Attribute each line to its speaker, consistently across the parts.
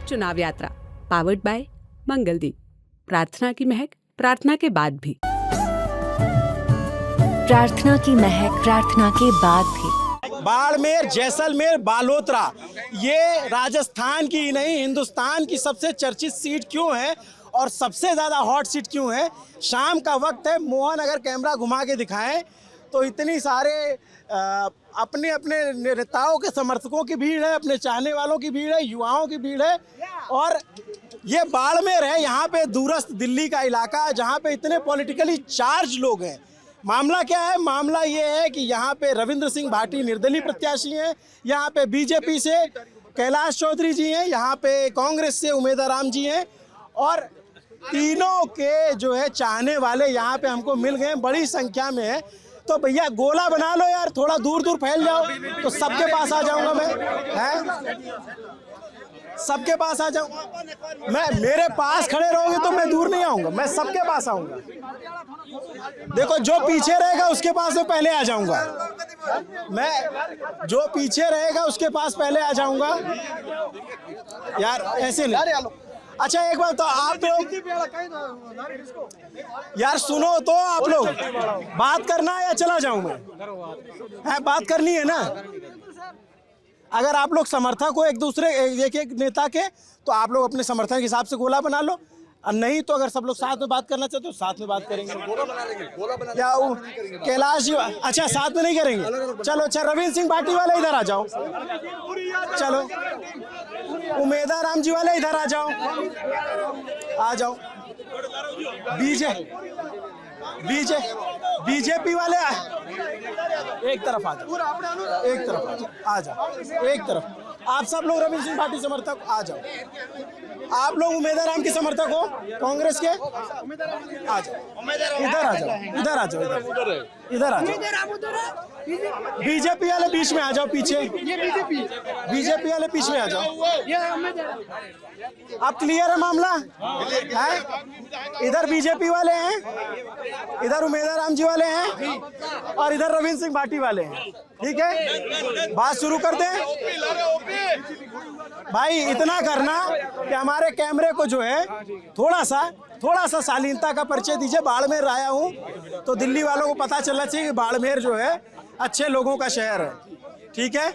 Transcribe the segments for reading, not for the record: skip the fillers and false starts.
Speaker 1: चुनाव यात्रा powered by Mangaldeep. प्रार्थना की महक प्रार्थना के बाद भी।
Speaker 2: प्रार्थना की महक प्रार्थना के बाद भी।
Speaker 3: बाड़मेर, जैसलमेर, बालोतरा, ये राजस्थान की नहीं हिंदुस्तान की सबसे चर्चित सीट क्यों है और सबसे ज़्यादा हॉट सीट क्यों है? शाम का वक्त है, मोहन अगर कैमरा घुमा के दिखाएं तो इतनी सारे अपने अपने नेताओं के समर्थकों की भीड़ है, अपने चाहने वालों की भीड़ है, युवाओं की भीड़ है। और ये बाड़मेर है, यहाँ पे दूरस्थ दिल्ली का इलाका है जहाँ पे इतने पॉलिटिकली चार्ज लोग हैं। मामला क्या है? मामला ये है कि यहाँ पे रविंद्र सिंह भाटी निर्दलीय प्रत्याशी हैं, यहाँ पे बीजेपी से कैलाश चौधरी जी हैं, यहाँ पे कांग्रेस से उमेदा राम जी हैं और तीनों के जो है चाहने वाले यहाँ पे हमको मिल गए, बड़ी संख्या में है। तो भैया गोला बना लो यार, थोड़ा दूर दूर फैल जाओ तो सबके पास आ जाऊंगा मैं, हैं? सबके पास आ जाऊंगा मैं। मेरे पास खड़े रहोगे तो मैं दूर नहीं आऊंगा, मैं सबके पास आऊंगा। देखो जो पीछे रहेगा उसके पास मैं पहले आ जाऊंगा, मैं जो पीछे रहेगा उसके पास पहले आ जाऊंगा यार, ऐसे नहीं। अच्छा एक बात तो आप लोग यार सुनो तो, आप लोग बात करना है या चला जाऊं मैं? है बात करनी है ना? अगर आप लोग समर्थक हो एक दूसरे एक नेता के तो आप लोग अपने समर्थन के हिसाब से गोला बना लो, और नहीं तो अगर सब लोग साथ में बात करना चाहते हो साथ में बात करेंगे। क्या कैलाश जी? अच्छा साथ में नहीं करेंगे, चलो। अच्छा रविंद्र सिंह भाटी वाले इधर आ जाओ, चलो। उमेदा राम जी वाले इधर आ जाओ, आ जाओ। बीजेपी वाले एक तरफ आ जाओ, एक तरफ आ जाओ, एक तरफ। आप सब लोग रविंद्र सिंह भाटी समर्थक आ जाओ, आप लोग उमेदा राम के समर्थक हो कांग्रेस के, आ जाओ, इधर आ जाओ, इधर आ जाओ, इधर आ जाओ। बीजेपी वाले बीच में आ जाओ, पीछे बीजेपी वाले बीच में आ जाओ। अब क्लियर है मामला है? इधर बीजेपी वाले हैं, इधर उमेदा राम जी वाले हैं और इधर रविंद्र सिंह भाटी वाले हैं। ठीक है, बात शुरू कर दें भाई। इतना करना कि हमारे कैमरे को जो है थोड़ा सा शालीनता का परिचय दीजिए। बाड़मेर आया हूँ तो दिल्ली वालों को पता चलना चाहिए कि बाड़मेर जो है अच्छे लोगों का शहर है। ठीक है,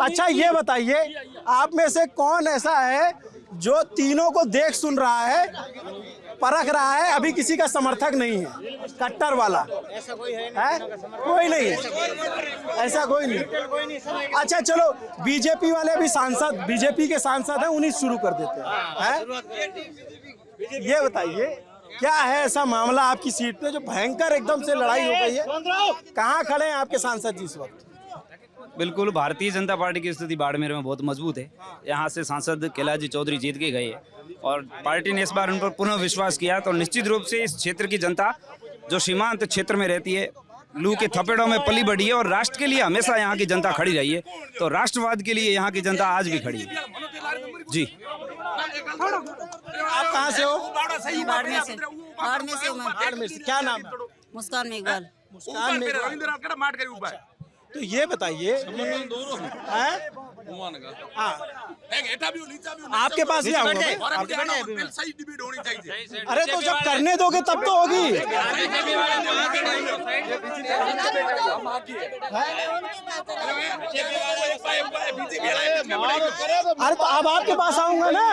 Speaker 3: अच्छा ये बताइए आप में से कौन ऐसा है जो तीनों को देख सुन रहा है, परख रहा है, अभी किसी का समर्थक नहीं है, कट्टर वाला? ऐसा कोई है? कोई नहीं है, ऐसा कोई नहीं। अच्छा चलो, बीजेपी वाले भी सांसद, बीजेपी के सांसद हैं, उन्हीं शुरू कर देते हैं। ये बताइए क्या है ऐसा मामला आपकी सीट पे जो भयंकर एकदम से लड़ाई हो गई है? कहाँ खड़े हैं आपके सांसद जी इस वक्त?
Speaker 4: बिल्कुल, भारतीय जनता पार्टी की स्थिति बाड़मेर में बहुत मजबूत है। यहाँ से सांसद कैलाश जी चौधरी जीत के गए और पार्टी ने इस बार उन पर पुनः विश्वास किया। तो निश्चित रूप से इस क्षेत्र की जनता जो सीमांत क्षेत्र में रहती है, लू के थपेड़ों में पली बढ़ी है और राष्ट्र के लिए हमेशा यहाँ की जनता खड़ी रही है। तो राष्ट्रवाद के लिए यहाँ की जनता आज भी खड़ी है। जी,
Speaker 3: आप कहाँ से हो?
Speaker 5: बाड़मेर से।
Speaker 3: क्या नाम है?
Speaker 5: मुस्कान मेघवाल।
Speaker 3: मुस्कान मेघवाल। तो ये बताइए आपके पास ही आऊंगा मैं। अरे तो जब करने दोगे तब तो होगी। अरे तो अब आपके पास आऊंगा ना,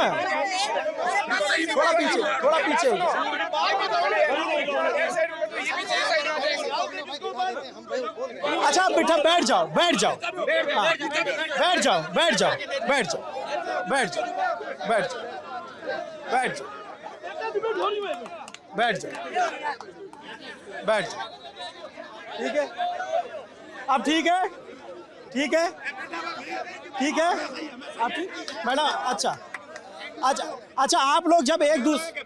Speaker 3: थोड़ा पीछे अच्छा बेटा बैठ जाओ, बैठ जाओ, बैठ जाओ, बैठ जाओ, बैठ जाओ, बैठ जाओ, बैठ जाओ, बैठ जाओ, बैठ जाओ, बैठ जाओ। ठीक है, अब ठीक है, ठीक है, ठीक है, आप ठीक मैडम? अच्छा अच्छा अच्छा, आप लोग जब एक दूसरे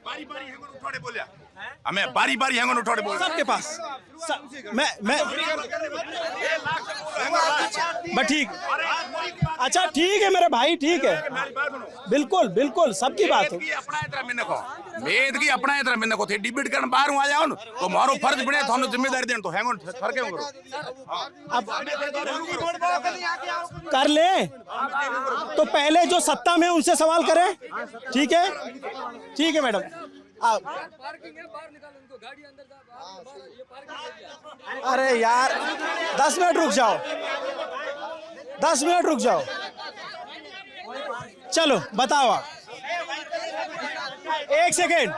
Speaker 6: हमें बारी बारी हैंगन उठाड़े बोल
Speaker 3: सबके पास मैं बस ठीक। अच्छा ठीक है मेरे भाई, ठीक है, बिल्कुल बिल्कुल सबकी बात हो।
Speaker 6: अपना इतना मिलने को मेद की अपना इतना मिलने को थे डिबेट करने बाहर आ जाओ न तो मारो फर्ज बने थानो जिम्मेदारी देन तो हैंगन फर्क क्यों करो
Speaker 3: अब कर ले तो पहले जो सत्ता में उनसे सवाल करें। ठीक है मैडम। अरे यार 10 मिनट रुक जाओ, 10 मिनट रुक जाओ, चलो बताओ आप। 1 सेकेंड।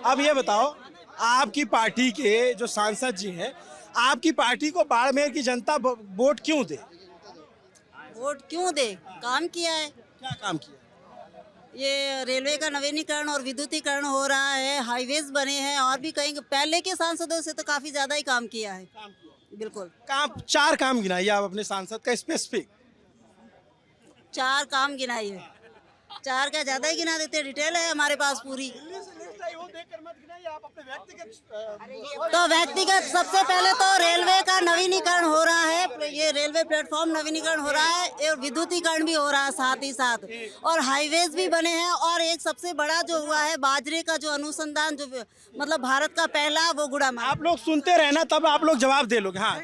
Speaker 3: अब ये बताओ, आपकी पार्टी के जो सांसद जी हैं, आपकी पार्टी को बाड़मेर की जनता वोट क्यों दे?
Speaker 5: वोट क्यों दे? काम किया है।
Speaker 3: क्या काम किया?
Speaker 5: ये रेलवे का नवीनीकरण और विद्युतीकरण हो रहा है, हाईवेज बने हैं, और भी कहीं पहले के सांसदों से तो काफी ज्यादा ही काम किया है। बिल्कुल।
Speaker 3: काम 4 काम गिनाइए आप अपने सांसद का स्पेसिफिक।
Speaker 5: 4 काम गिनाइए। 4 का ज्यादा ही गिना देते, डिटेल है हमारे पास पूरी। तो व्यक्तिगत सबसे पहले तो रेलवे का नवीनीकरण हो रहा है, ये रेलवे प्लेटफॉर्म नवीनीकरण हो रहा है और विद्युतीकरण भी हो रहा है साथ ही साथ, और हाईवेज भी बने हैं। और एक सबसे बड़ा जो हुआ है बाजरे का जो अनुसंधान, जो मतलब भारत का पहला, वो गुड़ामा।
Speaker 3: आप लोग सुनते रहना तब आप लोग जवाब दे लोगे। हाँ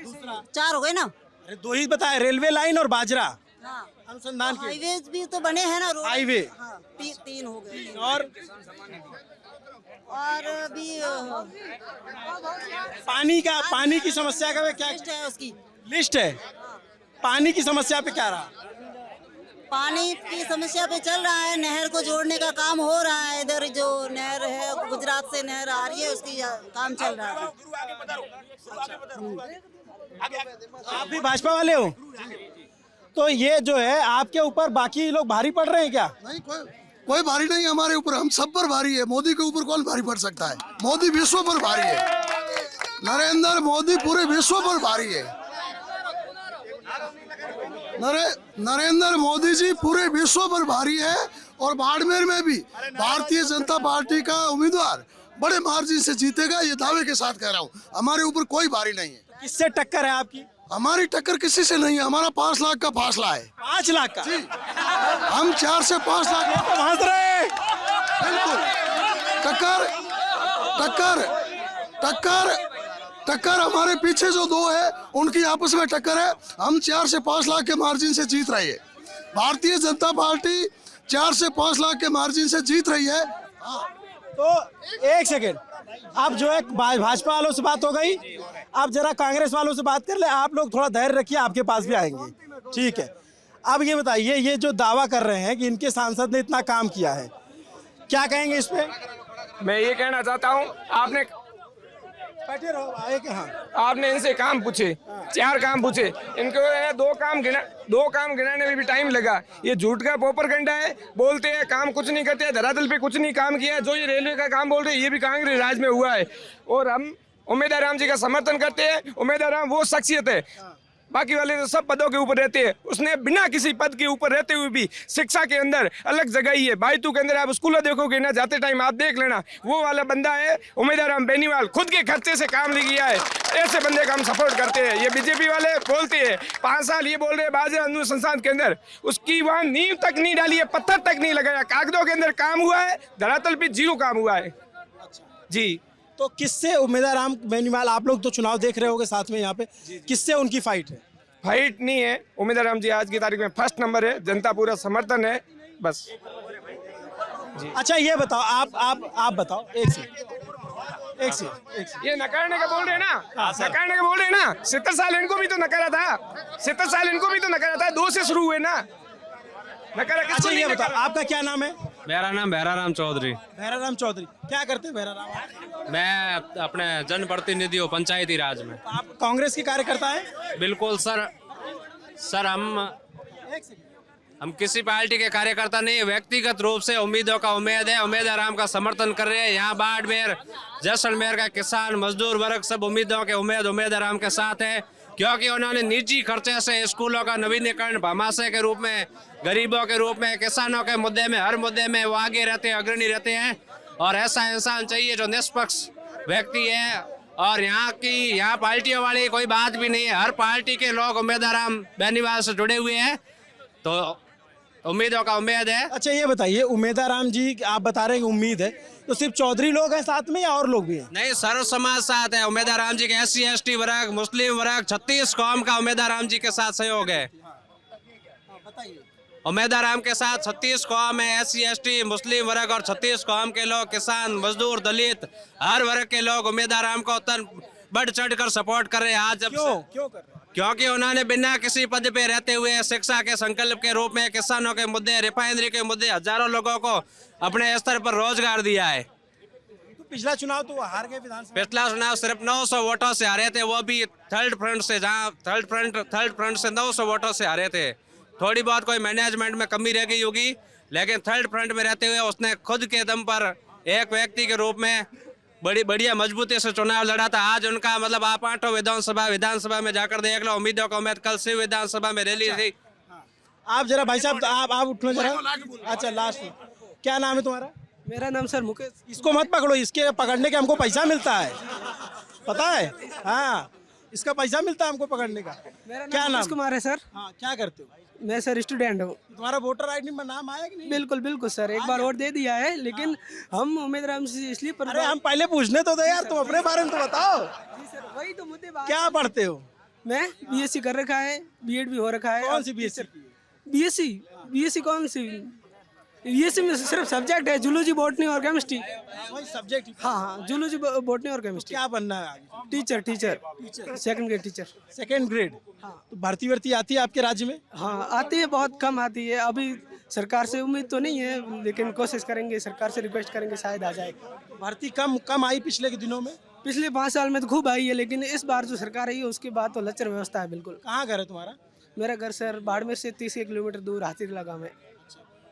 Speaker 5: 4 हो गए ना?
Speaker 3: अरे 2 ही बताए, रेलवे लाइन और बाजरा
Speaker 5: हाँ,
Speaker 3: अनुसंधान के।
Speaker 5: हाईवेज भी तो बने हैं ना, रोड।
Speaker 3: हाईवे।
Speaker 5: हाँ, 3 हो गए। और भी पानी
Speaker 3: की समस्या का क्या
Speaker 5: लिस्ट है उसकी?
Speaker 3: लिस्ट है? पानी की समस्या पे क्या रहा?
Speaker 5: पानी की समस्या पे चल रहा है, नहर को जोड़ने का काम हो रहा है। इधर जो नहर है, गुजरात से नहर आ रही है, उसकी काम चल रहा है।
Speaker 3: आप भी भाजपा वाले हो? तो ये जो है आपके ऊपर बाकी लोग भारी पड़ रहे हैं क्या?
Speaker 7: नहीं, कोई भारी नहीं हमारे ऊपर, हम सब पर भारी है। मोदी के ऊपर कौन भारी पड़ सकता है? मोदी विश्व पर भारी है। नरेंद्र मोदी पूरे विश्व पर भारी है। नरेंद्र मोदी जी पूरे विश्व पर भारी है। और बाड़मेर में भी भारतीय जनता पार्टी का उम्मीदवार बड़े मार्जिन से जीतेगा, ये दावे के साथ कह रहा हूँ। हमारे ऊपर कोई भारी नहीं है।
Speaker 3: किससे टक्कर है आपकी?
Speaker 7: हमारी टक्कर किसी से नहीं है। हमारा 5 लाख का फासला है।
Speaker 3: 5 लाख का?
Speaker 7: हम 4 से 5 लाख
Speaker 3: तो हंस रहे।
Speaker 7: बिल्कुल। टक्कर हमारे पीछे जो 2 है उनकी आपस में टक्कर है। हम 4 से 5 लाख के मार्जिन से जीत रही है। भारतीय जनता पार्टी 4 से 5 लाख के मार्जिन से जीत रही है।
Speaker 3: तो 1 सेकेंड, अब जो है भाजपा वालों से बात हो गई, अब जरा कांग्रेस वालों से बात कर ले। आप लोग थोड़ा धैर्य रखिए, आपके पास भी आएंगे। ठीक है, अब ये बताइए, ये जो दावा कर रहे हैं कि इनके सांसद ने इतना काम किया है, क्या कहेंगे इस पे?
Speaker 8: मैं ये कहना चाहता हूँ, आपने
Speaker 3: बैठे रहो, आए कि हाँ?
Speaker 8: आपने इनसे काम पूछे, 4 काम पूछे, इनको 2 काम गिनाने में भी टाइम लगा। ये झूठ का पोपरगंडा है, बोलते हैं काम कुछ नहीं करते हैं, धरातल पे कुछ नहीं काम किया है। जो ये रेलवे का काम बोल रहे हैं, ये भी कांग्रेस राज में हुआ है। और हम उमेदवार राम जी का समर्थन करते हैं। उमेदवार राम वो शख्सियत है, बाकी वाले तो सब पदों के ऊपर रहते हैं, उसने बिना किसी पद के ऊपर रहते हुए भी शिक्षा के अंदर अलग जगह ही है। बाईतू के अंदर आप स्कूल देखोगे ना, जाते टाइम आप देख लेना, वो वाला बंदा है उमेदवार राम बेनीवाल, खुद के खर्चे से काम ले गया है। ऐसे बंदे का हम सपोर्ट करते हैं। ये बीजेपी वाले बोलते हैं 5 साल ये बोल रहे हैं बाजरा अनुसंधान के अंदर, उसकी वहाँ नींव तक नहीं डाली है, पत्थर तक नहीं लगाया। कागजों के अंदर काम हुआ है, धरातल पे 0 काम हुआ है जी।
Speaker 3: तो किससे उम्मीदवार राम बेनीवाल, आप लोग तो चुनाव देख रहे होगे साथ में यहाँ पे, किससे उनकी फाइट है?
Speaker 8: फाइट नहीं है, उम्मीदवार राम जी आज की तारीख में फर्स्ट नंबर है, जनता पूरा समर्थन है बस जी।
Speaker 3: अच्छा ये बताओ, आप बताओ, एक से
Speaker 8: ये नकारने का बोल रहे हैं ना, नकारने का बोल रहे हैं ना। 70 साल इनको भी तो नकारा था, 70 साल इनको भी तो नकारा था, 2 से शुरू हुए ना नकारा।
Speaker 3: अच्छा ये बताओ, आपका क्या नाम है?
Speaker 9: मेरा नाम भैराराम चौधरी।
Speaker 3: भैराराम चौधरी, क्या करते हैं भैराराम?
Speaker 9: मैं अपने जनप्रतिनिधि हूँ पंचायती राज में।
Speaker 3: आप कांग्रेस के कार्यकर्ता हैं?
Speaker 9: बिल्कुल सर, हम किसी पार्टी के कार्यकर्ता नहीं, व्यक्तिगत रूप से उम्मीदों का उम्मीद है, उम्मीदवार राम का समर्थन कर रहे हैं। यहाँ बाड़मेर जैसलमेर का किसान मजदूर वर्ग सब उम्मीदों के उम्मीदवार राम के साथ है। क्योंकि उन्होंने निजी खर्चे से स्कूलों का नवीनीकरण भामाशाह के रूप में, गरीबों के रूप में, किसानों के मुद्दे में, हर मुद्दे में वो आगे रहते हैं, अग्रणी रहते हैं। और ऐसा इंसान चाहिए जो निष्पक्ष व्यक्ति है। और यहाँ पार्टियों वाली कोई बात भी नहीं है, हर पार्टी के लोग उम्मीदवार हम बेनीवाल से जुड़े हुए हैं, तो उम्मीदों का उम्मीद है।
Speaker 3: अच्छा ये बताइए, उम्मीदवार जी आप बता रहे हैं कि उम्मीद है, तो सिर्फ चौधरी लोग हैं साथ में या और लोग भी हैं?
Speaker 9: नहीं, सर्व समाज साथ है। उम्मीदवार राम जी के SC ST वर्ग, मुस्लिम वर्ग, 36 कौम का उम्मीदवार राम जी के साथ सहयोग है। उम्मीदवार राम के साथ 36 कौम है, SC ST, मुस्लिम वर्ग और 36 कौम के लोग, किसान, मजदूर, दलित, हर वर्ग के लोग उम्मीदवार राम को तन बढ़ चढ़ कर सपोर्ट कर रहे हैं। आज जब
Speaker 3: क्यों कर रहे हैं?
Speaker 9: क्योंकि उन्होंने बिना किसी पद पे रहते हुए शिक्षा के संकल्प के रूप में किसानों के मुद्दे, रिफाइनरी के मुद्दे, हजारों लोगों को अपने स्तर पर रोजगार दिया है।
Speaker 3: तो पिछला चुनाव तो वो हार गए विधानसभा।
Speaker 9: पिछला चुनाव सिर्फ 900 वोटों से हारे थे, वो भी थर्ड फ्रंट से, जहाँ थर्ड फ्रंट से 900 वोटों से हारे थे। थोड़ी बहुत कोई मैनेजमेंट में कमी रह गई होगी, लेकिन थर्ड फ्रंट में रहते हुए उसने खुद के दम पर एक व्यक्ति के रूप में बढ़िया मजबूती से चुनाव लड़ा था। आज उनका मतलब आप 8 विधानसभा में जाकर देख लो, उम्मीदों का उम्मीद। कल शिव विधानसभा में रैली थी।
Speaker 3: आप जरा भाई साहब आप उठो जरा। अच्छा लास्ट में क्या नाम है तुम्हारा?
Speaker 10: मेरा नाम सर मुकेश।
Speaker 3: इसको मत पकड़ो, इसके पकड़ने के हमको पैसा मिलता है, पता है? हाँ, इसका पैसा मिलता है हमको पकड़ने का।
Speaker 10: मेरा
Speaker 3: क्या
Speaker 10: नाम
Speaker 3: नाम?
Speaker 10: मुकेश कुमार है सर।
Speaker 3: हाँ, क्या करते हो?
Speaker 10: मैं सर स्टूडेंट हूँ।
Speaker 3: तुम्हारा वोटर आईडी में नाम आया कि नहीं?
Speaker 10: बिल्कुल बिल्कुल सर, एक बार वोट दे दिया है, लेकिन हम उम्मीदवार से इसलिए
Speaker 3: अरे हम पहले पूछने तो दे यार, तुम अपने बारे में तो बताओ।
Speaker 10: जी सर, वही तो मुद्दे बात।
Speaker 3: क्या पढ़ते हो?
Speaker 10: मैं BSc कर रखा है, B.Ed भी हो रखा है।
Speaker 3: कौन सी BSc?
Speaker 10: BSc कौन सी? BSc में सिर्फ सब्जेक्ट है जूलॉजी, बॉटनी और केमिस्ट्री।
Speaker 3: वही सब्जेक्ट।
Speaker 10: हाँ, जूलॉजी, बॉटनी और केमिस्ट्री।
Speaker 3: क्या बनना है आगे?
Speaker 10: Teacher, second grade teacher.
Speaker 3: Second grade.
Speaker 10: हाँ।
Speaker 3: तो भर्ती आती है आपके राज्य में?
Speaker 10: हाँ आती है, बहुत कम आती है। अभी सरकार से उम्मीद तो नहीं है, लेकिन कोशिश करेंगे, सरकार से रिक्वेस्ट करेंगे, शायद आ जाए।
Speaker 3: भर्ती कम आई पिछले के दिनों में?
Speaker 10: पिछले 5 साल में तो खूब आई है, लेकिन इस बार जो सरकार आई है उसके बाद तो लचर व्यवस्था है बिल्कुल।
Speaker 3: कहाँ घर है तुम्हारा?
Speaker 10: मेरा घर सर बाड़मेर से 30 किलोमीटर दूर हाथीरला गाँव में।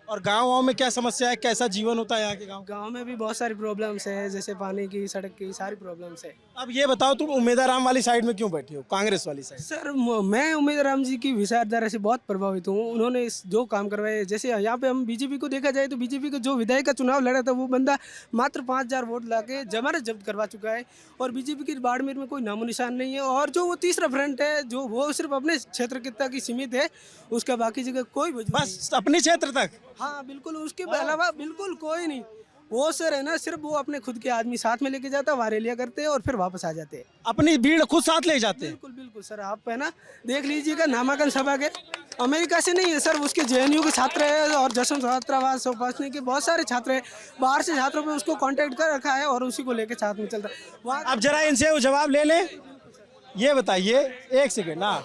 Speaker 3: और गाँव में क्या समस्या है, कैसा जीवन होता है यहाँ के
Speaker 10: गांव में भी बहुत सारी प्रॉब्लम्स है, जैसे पानी की, सड़क की, सारी प्रॉब्लम्स है।
Speaker 3: अब ये बताओ, तुम उम्मीदवार राम वाली साइड में क्यों बैठी हो, कांग्रेस वाली साइड?
Speaker 10: सर मैं उम्मीदवार राम जी की विचारधारा से बहुत प्रभावित हूँ। उन्होंने जो काम करवाए, जैसे यहाँ पे हम बीजेपी को देखा जाए तो बीजेपी का जो विधायक का चुनाव लड़ा था वो बंदा मात्र 5000 वोट ला के जमानत जब्त करवा चुका है, और बीजेपी की बाड़मेर में कोई नामो निशान नहीं है। और जो वो तीसरा फ्रंट है, जो वो सिर्फ अपने क्षेत्र तक ही सीमित है, उसका बाकी जगह कोई
Speaker 3: बस अपने क्षेत्र तक।
Speaker 10: हाँ बिल्कुल, उसके अलावा बिल्कुल कोई नहीं। वो सर है ना, सिर्फ वो अपने खुद के आदमी साथ में लेके जाता है, वहाँ रैलियाँ करते हैं और फिर वापस आ जाते हैं।
Speaker 3: अपनी भीड़ खुद साथ ले जाते हैं?
Speaker 10: बिल्कुल बिल्कुल सर, आप है ना देख लीजिएगा, नामांकन सभा के अमेरिका से नहीं है सर, उसके JNU के छात्र है और जश्न छात्रावास उपासनी के बहुत सारे छात्र हैं, बाहर से छात्रों पे उसको कांटेक्ट कर रखा है और उसी को लेके साथ में चलता है वहाँ।
Speaker 3: अब जरा इनसे जवाब ले लें। ये बताइए, एक सेकेंड ना,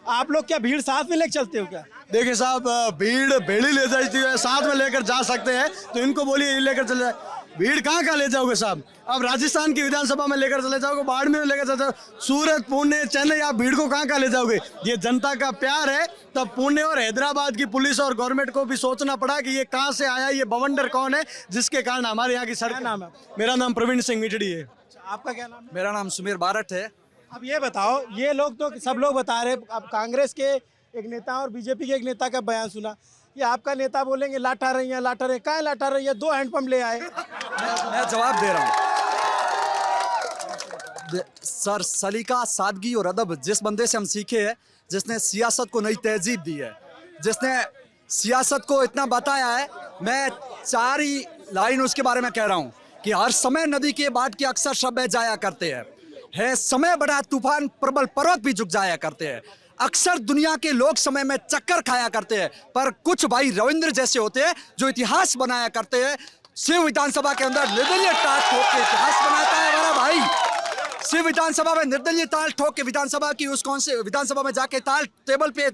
Speaker 3: आप लोग क्या भीड़ साथ में लेके चलते हो क्या?
Speaker 11: देखिए साहब, भीड़ भेड़ी ले जाती है, साथ में लेकर जा सकते हैं, तो इनको बोलिए ये लेकर चले जाए। भीड़ कहाँ ले जाओगे साहब? अब राजस्थान की विधानसभा में लेकर चले जाओगे, बाड़मेर में लेकर चले जाओ, सूरत, पुणे, चेन्नई, आप भीड़ को कहाँ ले जाओगे? ये जनता का प्यार है। तब पुणे और हैदराबाद की पुलिस और गवर्नमेंट को भी सोचना पड़ा कि ये कहाँ से आया, ये बवंडर कौन है जिसके कारण हमारे यहाँ की सड़क।
Speaker 3: नाम है?
Speaker 11: मेरा नाम प्रवीण सिंह मिटड़ी है।
Speaker 3: आपका क्या नाम है?
Speaker 11: मेरा नाम सुमेर बारट है।
Speaker 3: अब ये बताओ, ये लोग तो सब लोग बता रहे, अब कांग्रेस के एक नेता और बीजेपी के एक नेता का बयान सुना, ये आपका नेता बोलेंगे लाठा रही है, कहाँ लाठा रही है, 2 हैंडपंप ले आए।
Speaker 11: मैं जवाब दे रहा हूँ सर। सलीका, सादगी और अदब जिस बंदे से हम सीखे हैं, जिसने सियासत को नई तहजीब दी है, जिसने सियासत को इतना बताया है, मैं 4 ही लाइन उसके बारे में कह रहा हूँ कि हर समय नदी के बाट के अक्सर शब्द जाया करते हैं, है समय बड़ा तूफान प्रबल पर्वत भी झुक जाया करते हैं, अक्सर दुनिया के लोग समय में चक्कर खाया करते हैं, पर कुछ भाई रविंद्र जैसे होते हैं जो इतिहास बनाया करते हैं। शिव विधानसभा के अंदर निर्दलीय ताल ठोक के इतिहास बनाता है हमारा भाई। शिव विधानसभा में निर्दलीय ताल ठोक के विधानसभा की उस कौन से विधानसभा में जाके ताल टेबल पे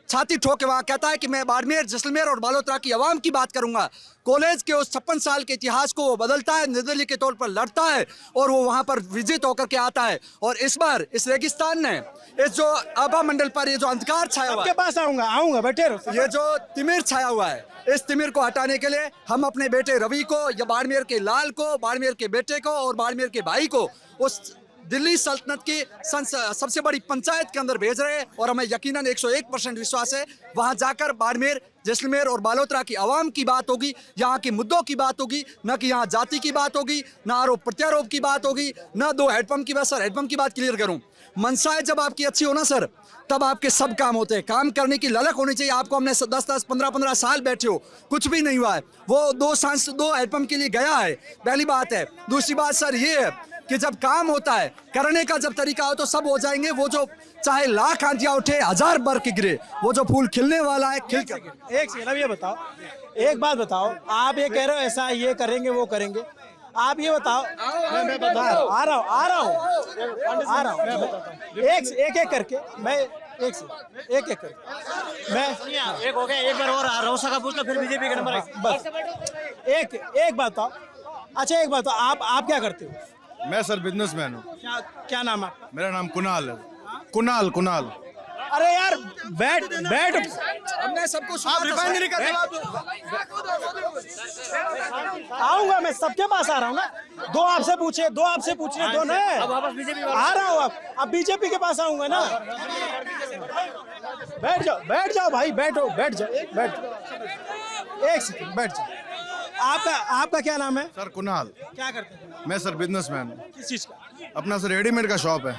Speaker 11: छाती ठोक के वहाँ कहता है कि मैं बाड़मेर, जैसलमेर और बालोतरा की आवाम की बात करूंगा। कॉलेज के उस 56 साल के इतिहास को वो बदलता है, निर्दलीय के तौर पर लड़ता है और वो वहाँ पर विजित होकर के आता है। और इस बार इस रेगिस्तान ने, इस जो आभा मंडल पर ये जो अंधकार छाया हुआ है,
Speaker 3: आपके पास आऊंगा बैठे रहो,
Speaker 11: ये जो तिमिर छाया हुआ है, इस तिमिर को हटाने के लिए हम अपने बेटे रवि को, या बाड़मेर के लाल को, बाड़मेर के बेटे को और बाड़मेर के भाई को उस दिल्ली सल्तनत की सबसे बड़ी पंचायत के अंदर भेज रहे हैं और हमें यकीनन 101% विश्वास है वहां जाकर बाड़मेर, जैसलमेर और बालोतरा की आवाम की बात होगी, यहाँ के मुद्दों की बात होगी, न कि यहाँ जाति की बात होगी, न आरोप प्रत्यारोप की बात होगी, न 2 हैंडपंप की बात। सर हैंडपंप की बात क्लियर करूँ, मनसाए जब आपकी अच्छी हो ना सर, तब आपके सब काम होते हैं। काम करने की ललक होनी चाहिए आपको। हमने 10-10, 15-15 साल बैठे हो, कुछ भी नहीं हुआ है। वो 2 हैंडपंप के लिए गया है, पहली बात है। दूसरी बात सर ये है कि जब काम होता है, करने का जब तरीका हो तो सब हो जाएंगे। वो जो चाहे लाख आंधियां उठे, 1000 बरक गिरे, वो जो फूल खिलने वाला है खिल कर।
Speaker 3: एक सेकंड, अब ये बताओ, एक बात बताओ, आप ये कह रहे हो ऐसा ये करेंगे वो करेंगे, आप ये बताओ। मैं बता आ रहा हूँ मैं बताता हूँ एक करके, मैं एक करके मैं
Speaker 12: एक हो गया, एक बार और रोसा का पूछ लो, फिर बीजेपी का नंबर
Speaker 3: बस एक बात बताओ। अच्छा एक बात बताओ, आप क्या करते हो?
Speaker 13: मैं सर बिजनेसमैन हूँ।
Speaker 3: क्या नाम है?
Speaker 13: मेरा नाम कुणाल है। कुणाल।
Speaker 3: अरे यार बैठ
Speaker 11: हमने सबको रिफाइनरी का
Speaker 3: आऊंगा, मैं सबके पास आ रहा हूँ ना। 2 आपसे पूछे 2 न आ रहा हूँ। अब बीजेपी के पास आऊंगा ना। बैठ जाओ भाई, बैठ जाओ। एक सेकंड बैठ जाओ। आपका क्या नाम है?
Speaker 13: सर कुणाल।
Speaker 3: क्या करते हैं?
Speaker 13: मैं सर बिजनेसमैन हूँ।
Speaker 3: किस चीज का?
Speaker 13: अपना सर रेडीमेड का शॉप है।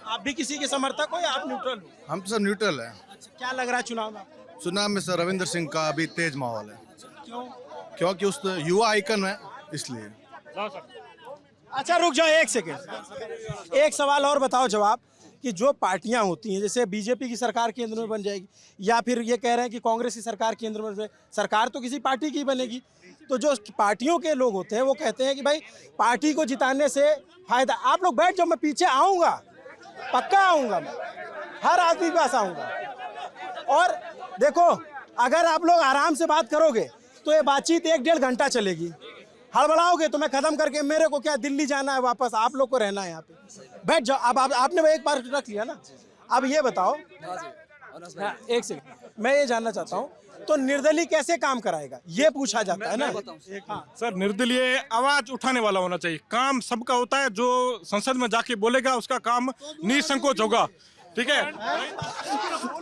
Speaker 3: आप भी किसी के समर्थक हो या आप न्यूट्रल हो?
Speaker 13: हम सर न्यूट्रल है।
Speaker 3: क्या लग रहा है चुनाव में?
Speaker 13: चुनाव में सर रविंद्र सिंह का अभी तेज माहौल है।
Speaker 3: क्यों?
Speaker 13: क्योंकि उस युवा आइकन है इसलिए।
Speaker 3: अच्छा रुक जाओ एक सेकंड, एक सवाल और बताओ जवाब कि जो पार्टियां होती हैं, जैसे बीजेपी की सरकार केंद्र में बन जाएगी या फिर ये कह रहे हैं कि कांग्रेस की सरकार केंद्र में, सरकार तो किसी पार्टी की बनेगी, तो जो पार्टियों के लोग होते हैं वो कहते हैं कि भाई पार्टी को जिताने से फायदा। आप लोग बैठ जाओ, मैं पीछे आऊँगा, पक्का आऊँगा, मैं हर आदमी के पास आऊँगा। और देखो अगर आप लोग आराम से बात करोगे तो ये बातचीत 1-1.5 घंटा चलेगी। हड़बड़ाओगे तो मैं खत्म करके, मेरे को क्या दिल्ली जाना है वापस, आप लोग को रहना है यहाँ पे। बैठ जाओ। अब आपने एक बार रख लिया ना। अब ये बताओ, एक सेकंड, मैं ये जानना चाहता हूँ, तो निर्दलीय कैसे काम कराएगा ये पूछा जाता है ना।
Speaker 14: सर निर्दलीय आवाज उठाने वाला होना चाहिए। काम सबका होता है, जो संसद में जाके बोलेगा उसका काम निसंकोच होगा। ठीक है,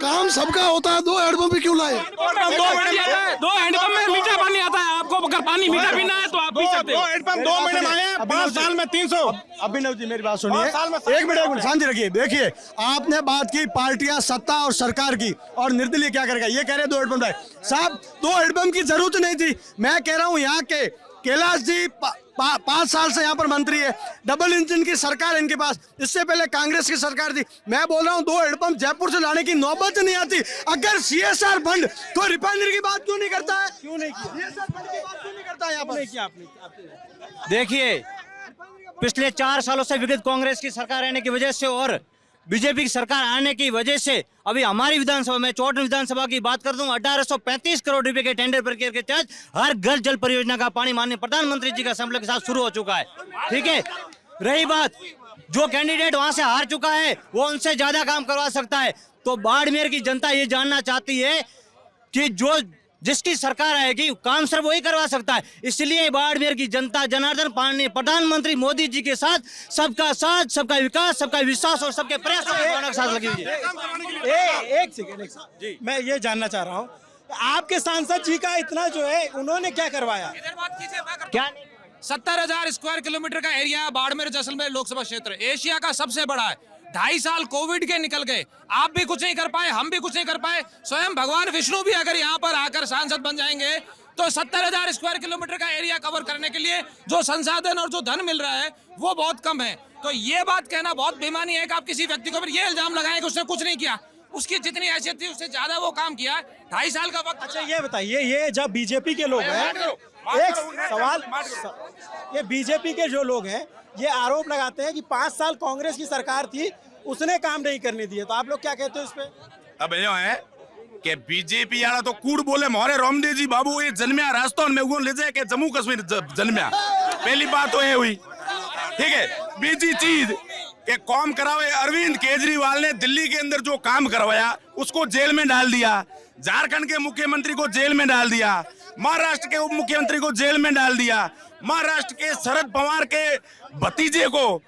Speaker 7: काम सबका होता है। 2 हैंडपंप क्यों लाए?
Speaker 8: 2 हैंडपंप में मीठा पानी आता है। आपको अगर पानी मीठा पीना है तो आप पी सकते हो।
Speaker 14: 2 हैंडपंप 2 महीने मांगे, 5 साल में 300।
Speaker 3: अभिनव जी मेरी बात सुनिए,
Speaker 14: एक मिनट
Speaker 3: शांति रखिए। देखिए आपने बात की पार्टियां, सत्ता और सरकार की, और निर्दलीय क्या करेगा ये कह रहे हैं 2 हैंडपंप लाए। साहब 2 हैंडपंप की जरूरत नहीं थी। मैं कह रहा हूँ यहाँ के कैलाश जी 5 साल से यहाँ पर मंत्री है, डबल इंजन की सरकार है इनके पास, इससे पहले कांग्रेस की सरकार थी। मैं बोल रहा हूँ 2 हैंडपंप जयपुर से लाने की नौबत नहीं आती। अगर CSR फंड तो रिफाइनरी की बात क्यों नहीं करता है? क्यों नहीं किया? CSR फंड की बात क्यों नहीं करता है यहाँ पर?
Speaker 12: देखिए पिछले 4 सालों से विगत कांग्रेस की सरकार रहने की वजह से और बीजेपी की सरकार आने की वजह से अभी हमारी विधानसभा में, चौट विधानसभा की बात कर दूं, 1835 करोड़ रुपए के टेंडर प्रक्रिया के तहत हर घर जल परियोजना का पानी माननीय प्रधानमंत्री जी का संकल्प के साथ शुरू हो चुका है। ठीक है, रही बात जो कैंडिडेट वहां से हार चुका है वो उनसे ज्यादा काम करवा सकता है। तो बाड़मेर की जनता ये जानना चाहती है कि जो जिसकी सरकार आएगी काम सिर्फ वही करवा सकता है। इसलिए बाड़मेर की जनता जनार्दन माननीय प्रधानमंत्री मोदी जी के साथ, सबका साथ, सबका विकास, सबका विश्वास और सबके प्रयासों के साथ लगी हुई है।
Speaker 3: एक सेकंड, मैं ये जानना चाह रहा हूँ आपके सांसद जी का इतना जो है उन्होंने क्या करवाया?
Speaker 12: क्या
Speaker 8: 70,000 स्क्वायर किलोमीटर का एरिया बाड़मेर जैसलमेर लोकसभा क्षेत्र एशिया का सबसे बड़ा है। 2.5 साल कोविड के निकल गए, आप भी कुछ नहीं कर पाए, हम भी कुछ नहीं कर पाए। स्वयं भगवान विष्णु भी अगर यहाँ पर आकर सांसद बन जाएंगे तो 70,000 स्क्वायर किलोमीटर का एरिया कवर करने के लिए जो संसाधन और जो धन मिल रहा है वो बहुत कम है। तो ये बात कहना बहुत बेईमानी है कि आप किसी व्यक्ति को ये इल्जाम लगाएं कि उसने कुछ नहीं किया। उसकी जितनी हैसियत थी उससे ज्यादा वो काम किया। 2.5 साल का वक्त।
Speaker 3: अच्छा ये बताइए, ये जब बीजेपी के लोग हैं, एक सवाल, ये बीजेपी के जो लोग हैं ये आरोप लगाते हैं कि 5 साल कांग्रेस की सरकार थी उसने काम नहीं करने दिए, तो आप लोग क्या कहते हो इस पे?
Speaker 6: अब यो है कि बीजेपी वाला तो कूड़ बोले मोहरे रामदेव जी बाबू ये जन्मिया राजस्थान में वो ले जाए के जम्मू कश्मीर जन्मिया। पहली बात तो ये हुई, ठीक है। बीजी चीज के काम करावे, अरविंद केजरीवाल ने दिल्ली के अंदर जो काम करवाया उसको जेल में डाल दिया, झारखंड के मुख्यमंत्री को जेल में डाल दिया, महाराष्ट्र के उप मुख्यमंत्री को जेल में डाल दिया, महाराष्ट्र के शरद पवार के भतीजे को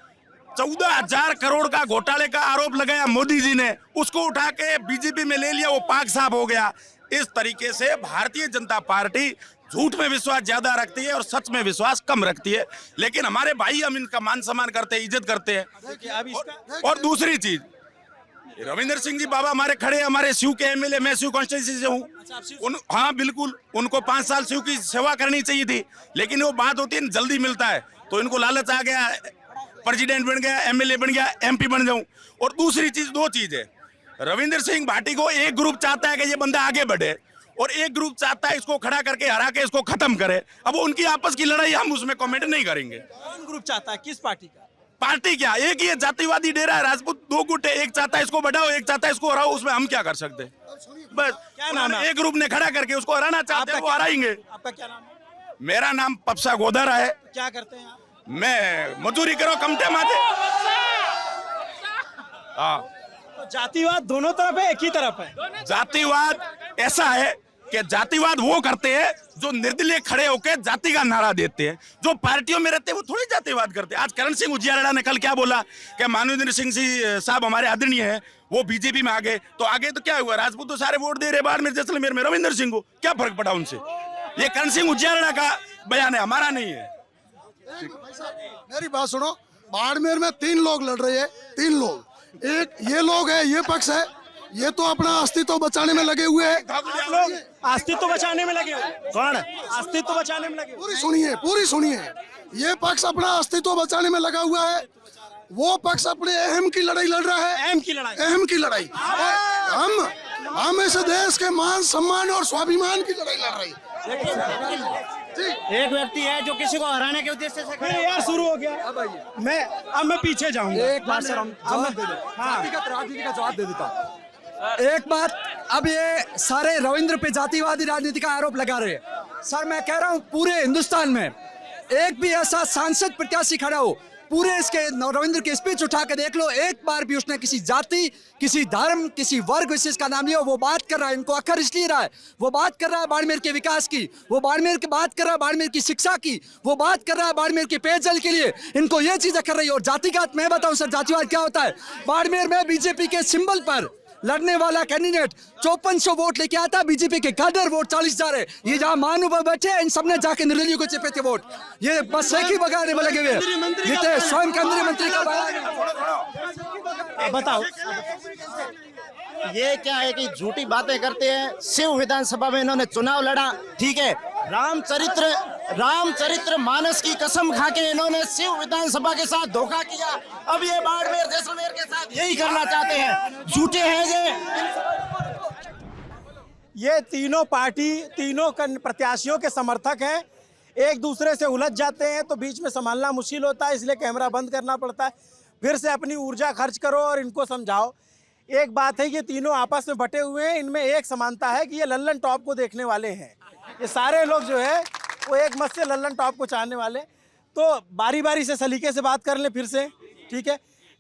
Speaker 6: 14,000 करोड़ का घोटाले का आरोप लगाया मोदी जी ने, उसको उठा के बीजेपी में ले लिया, वो पाक साफ हो गया। इस तरीके से भारतीय जनता पार्टी झूठ में विश्वास ज्यादा रखती है और सच में विश्वास कम रखती है। लेकिन हमारे भाई हम इनका मान सम्मान करते हैं, इज्जत करते हैं। और दूसरी चीज, रविंद्र सिंह जी बाबा हमारे खड़े, हमारे शिव के एमएलए, मैं शिव कॉन्स्टिट्यूंसी से हूँ। हाँ बिल्कुल, उनको 5 साल शिव की सेवा करनी चाहिए थी, लेकिन वो बात होती है जल्दी मिलता है तो इनको लालच आ गया, प्रेसिडेंट बन गया, एमएलए बन गया, एमपी बन जाऊं। और दूसरी चीज, 2 चीज है, रविंद्र सिंह भाटी को एक ग्रुप चाहता है कि ये बंदा आगे बढ़े और एक ग्रुप चाहता है इसको खड़ा करके हरा के इसको खत्म करे। अब वो उनकी आपस की लड़ाई, हम उसमें कमेंट नहीं करेंगे।
Speaker 3: कौन ग्रुप चाहता है, किस पार्टी का?
Speaker 6: पार्टी क्या, एक ही है, जातिवादी डेरा है, राजपूत 2 गुट है, एक चाहता है इसको बढ़ाओ, एक चाहता है इसको हराओ, उसमें हम क्या कर सकते हैं? बस
Speaker 3: क्या नाम है?
Speaker 6: एक ग्रुप ने खड़ा करके उसको हराना चाहते हैं, वो हराएंगे।
Speaker 3: आपका क्या नाम है?
Speaker 6: मेरा नाम पप्सा गोदारा है।
Speaker 3: क्या करते हैं आप?
Speaker 6: मैं मजदूरी करो, कमते माते। हाँ,
Speaker 3: तो जातिवाद दोनों तरफ है, एक ही तरफ है?
Speaker 6: जातिवाद ऐसा है कि जातिवाद वो करते हैं जो निर्दलीय खड़े होकर जाति का नारा देते हैं। जो पार्टियों में रहते हैं वो थोड़ी जातिवाद करते हैं। आज करण सिंह उजियारड़ा ने कल क्या बोला कि मानवेंद्र सिंह साहब हमारे आदरणीय हैं, वो बीजेपी में आ गए, तो आगे तो क्या हुआ, राजपूत तो सारे वोट दे रहे बाड़मेर जैसलमेर में रविंद्र सिंह को, क्या फर्क पड़ा उनसे? ये करण सिंह उजियारड़ा का बयान है, हमारा नहीं है।
Speaker 7: मेरी बात सुनो, बाड़मेर में 3 लोग लड़ रहे हैं, 3 लोग, एक ये लोग है, ये पक्ष है, ये तो अपना अस्तित्व बचाने में लगे हुए हैं।
Speaker 3: आप लोग अस्तित्व बचाने में लगे हुए? कौन अस्तित्व बचाने में लगे?
Speaker 7: पूरी सुनिए, ये पक्ष अपना अस्तित्व बचाने में लगा हुआ है, वो पक्ष अपने अहम की लड़ाई लड़ रहा है।
Speaker 3: अहम की लड़ाई?
Speaker 7: अहम की लड़ाई। और हम इस देश के मान सम्मान और स्वाभिमान की लड़ाई लड़ रहे हैं।
Speaker 12: एक व्यक्ति है जो किसी को हराने के उद्देश्य से
Speaker 3: फिर यार शुरू हो गया। अब मैं पीछे जाऊंगा।
Speaker 11: एक बात सर, हम जवाब दे दो, राजनीति का जवाब दे देता हूँ। एक बात, अब ये सारे रविंद्र पे जातिवादी राजनीति का आरोप लगा रहे हैं। सर मैं कह रहा हूँ, पूरे हिंदुस्तान में एक भी ऐसा सांसद प्रत्याशी खड़ा हो, पूरे इसके रविंद्र की स्पीच उठा के देख लो, एक बार भी उसने किसी जाति, किसी धर्म, किसी वर्ग विशेष का नाम लिया। वो बात कर रहा है, इनको अखर इसलिए रहा है, वो बात कर रहा है बाड़मेर के विकास की, वो बाड़मेर की बात कर रहा है बाड़मेर की शिक्षा की, वो बात कर रहा है बाड़मेर के पेयजल के लिए। इनको ये चीजें कर रही है। और जातिगत, मैं बताऊं सर, जातिवाद क्या होता है। बाड़मेर में बीजेपी के सिंबल पर लड़ने वाला कैंडिडेट 5400 वोट लेके आता, बीजेपी के काडर वोट 40,000 है। ये जहाँ महानुभाव बैठे हैं, इन सबने जाके निर्दलीय को चिपे थे वोट। ये बस एक ही बगाने में लगे हुए हैं। स्वयं केंद्रीय मंत्री का
Speaker 3: बताओ,
Speaker 15: ये क्या है कि झूठी बातें करते हैं। शिव विधानसभा में इन्होंने चुनाव लड़ा, ठीक है, रामचरित्र मानस की कसम खा के इन्होंने शिव विधानसभा के साथ धोखा किया। अब ये बाड़मेर जैसलमेर के साथ यही करना चाहते हैं। झूठे हैं
Speaker 3: ये तीनों पार्टी, तीनों प्रत्याशियों के समर्थक हैं, एक दूसरे से उलझ जाते हैं तो बीच में संभालना मुश्किल होता है, इसलिए कैमरा बंद करना पड़ता है। फिर से अपनी ऊर्जा खर्च करो और इनको समझाओ। एक बात है, ये तीनों आपस में बटे हुए हैं, इनमें एक समानता है कि ये लल्लन टॉप को देखने वाले हैं। ये सारे लोग जो है वो एक मत से लल्लन टॉप को चाहने वाले। तो बारी बारी से सलीके से बात कर ले फिर से, ठीक है।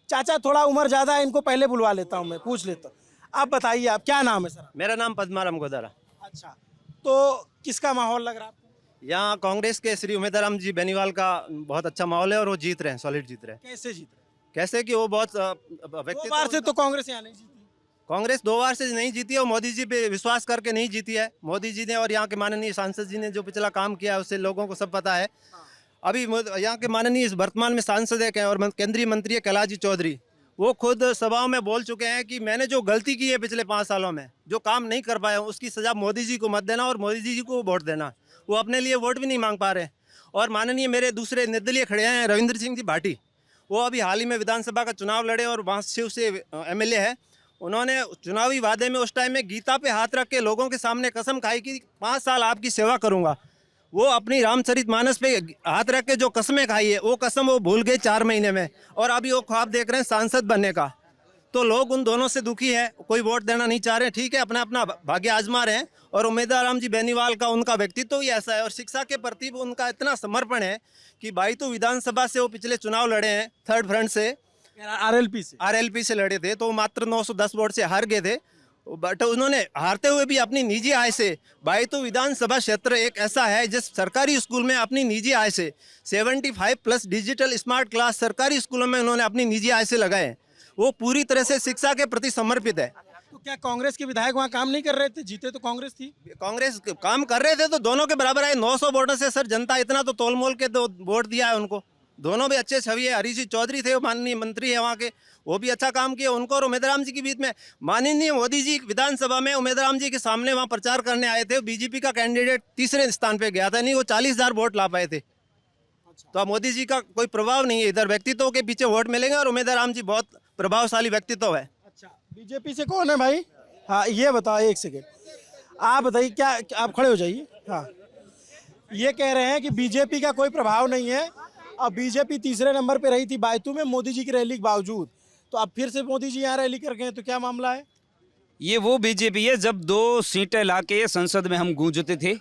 Speaker 3: चाचा थोड़ा उम्र ज़्यादा है, इनको पहले बुलवा लेता हूँ, मैं पूछ लेता हूँ। आप बताइए, आप क्या नाम है सर?
Speaker 16: मेरा नाम पद्माराम गोदारा।
Speaker 3: अच्छा, तो किसका माहौल लग रहा है आपको?
Speaker 16: यहाँ कांग्रेस के श्री उमेदराम जी बेनीवाल का बहुत अच्छा माहौल है और वो जीत रहे हैं, सॉलिड जीत रहे हैं।
Speaker 3: कैसे जीत रहे?
Speaker 16: कैसे कि वो बहुत
Speaker 3: 2 बार से तो कांग्रेस यहाँ नहीं जीती।
Speaker 16: कांग्रेस 2 बार से नहीं जीती है, और मोदी जी पे विश्वास करके नहीं जीती है। मोदी जी ने और यहाँ के माननीय सांसद जी ने जो पिछला काम किया है उससे लोगों को सब पता है। अभी यहाँ के माननीय वर्तमान में सांसद है और केंद्रीय मंत्री है कैलाश जी चौधरी, वो खुद सभाओं में बोल चुके हैं कि मैंने जो गलती की है पिछले 5 सालों में, जो काम नहीं कर पाया, उसकी सजा मोदी जी को मत देना और मोदी जी को वोट देना। वो अपने लिए वोट भी नहीं मांग पा रहे। और माननीय मेरे दूसरे निर्दलीय खड़े हैं रविंद्र सिंह जी भाटी, वो अभी हाल ही में विधानसभा का चुनाव लड़े और वहाँ शिव से एमएलए है। उन्होंने चुनावी वादे में उस टाइम में गीता पे हाथ रख के लोगों के सामने कसम खाई कि 5 साल आपकी सेवा करूँगा। वो अपनी रामचरितमानस पे हाथ रख के जो कसमें खाई है, वो कसम वो भूल गए 4 महीने में, और अभी वो ख्वाब देख रहे हैं सांसद बनने का। तो लोग उन दोनों से दुखी है, कोई वोट देना नहीं चाह रहे। ठीक है, अपना अपना भाग्य आजमा रहे हैं। और उमेदवार जी बेनीवाल का उनका व्यक्तित्व ही ऐसा है और शिक्षा के प्रति उनका इतना समर्पण है कि भाई तो विधानसभा से वो पिछले चुनाव लड़े हैं, थर्ड फ्रंट से, आरएलपी से लड़े थे, तो मात्र 910 वोट से हार गए थे। बट उन्होंने हारते हुए भी अपनी निजी आय से, बायतू विधानसभा क्षेत्र एक ऐसा है जिस सरकारी स्कूल में अपनी निजी आय से 75+ डिजिटल स्मार्ट क्लास सरकारी स्कूलों में उन्होंने अपनी निजी आय से लगाए हैं। वो पूरी तरह से शिक्षा के प्रति समर्पित है।
Speaker 3: तो क्या कांग्रेस के विधायक वहाँ काम नहीं कर रहे थे? जीते तो कांग्रेस थी।
Speaker 16: कांग्रेस काम कर रहे थे तो दोनों के बराबर आए। 900 वोटों से सर जनता इतना तो तोल मोल के तो वोट दिया है उनको। दोनों भी अच्छे छवि है। हरीश चौधरी थे, वो माननीय मंत्री है वहाँ के, वो भी अच्छा काम किया। उनको और उमेद राम जी के बीच में माननीय मोदी जी विधानसभा में उमेद राम जी के सामने वहाँ प्रचार करने आए थे। बीजेपी का कैंडिडेट तीसरे स्थान पे गया था, नहीं वो 40,000 वोट ला पाए थे। तो अब मोदी जी का कोई प्रभाव नहीं है इधर, व्यक्तित्व के पीछे वोट मिलेंगे और उमेद राम जी बहुत प्रभावशाली व्यक्तित्व है।
Speaker 3: अच्छा, बीजेपी से कौन है भाई? हाँ ये बताओ, एक सेकेंड आप बताइए, क्या आप खड़े हो जाइए। हाँ, ये कह रहे हैं कि बीजेपी का कोई प्रभाव नहीं है और बीजेपी तीसरे नंबर पे रही थी बायतू में मोदी जी की रैली के बावजूद, तो अब फिर से मोदी जी यहाँ रैली कर गए, तो क्या मामला है?
Speaker 4: ये वो बीजेपी है जब 2 सीटें लाके संसद में हम गूंजते थे,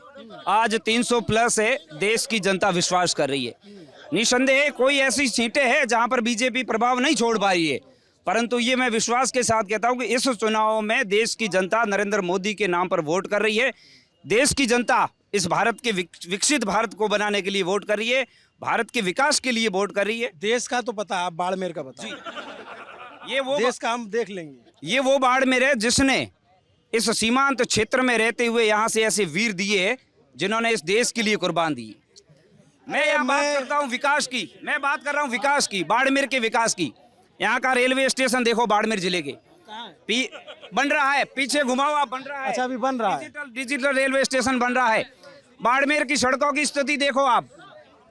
Speaker 4: आज 300+ है। देश की जनता विश्वास कर रही है। निसंदेह कोई ऐसी सीटें हैं जहां पर बीजेपी प्रभाव नहीं छोड़ पा रही है, परंतु ये मैं विश्वास के साथ कहता हूं कि इस चुनाव में देश की जनता नरेंद्र मोदी के नाम पर वोट कर रही है। देश की जनता इस भारत के विकसित भारत को बनाने के लिए वोट कर रही है, भारत के विकास के लिए वोट कर रही है।
Speaker 3: देश का तो पता, आप बाड़मेर का बताओ।
Speaker 4: ये वो
Speaker 3: देश का हम देख लेंगे।
Speaker 4: ये वो बाड़मेर है जिसने इस सीमांत क्षेत्र में रहते हुए यहाँ से ऐसे वीर दिए जिन्होंने इस देश के लिए कुर्बान दी। मैं यहाँ बात करता हूँ विकास की, मैं बात कर रहा हूँ विकास की, बाड़मेर के विकास की। यहाँ का रेलवे स्टेशन देखो बाड़मेर जिले के, बन रहा है, पीछे घुमाओ आप, बन रहा है।
Speaker 3: अच्छा, अभी बन रहा है।
Speaker 4: डिजिटल रेलवे स्टेशन बन रहा है। बाड़मेर की सड़कों की स्थिति देखो आप,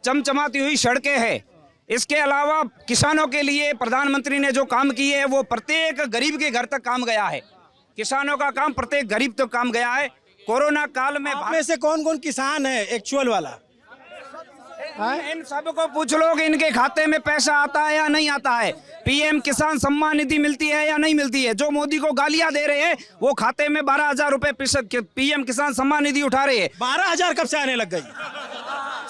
Speaker 4: चमचमाती हुई सड़कें हैं। इसके अलावा किसानों के लिए प्रधानमंत्री ने जो काम किए है वो प्रत्येक गरीब के घर तक काम गया है। किसानों का काम प्रत्येक गरीब तक काम गया है। कोरोना काल में
Speaker 3: आप में से कौन कौन किसान है एक्चुअल वाला?
Speaker 4: इन सबको पूछ लो कि इनके खाते में पैसा आता है या नहीं आता है, पीएम किसान सम्मान निधि मिलती है या नहीं मिलती है। जो मोदी को गालियां दे रहे हैं वो खाते में 12,000 रुपए पीएम किसान सम्मान निधि उठा रहे हैं।
Speaker 3: 12,000 कब से आने लग गई?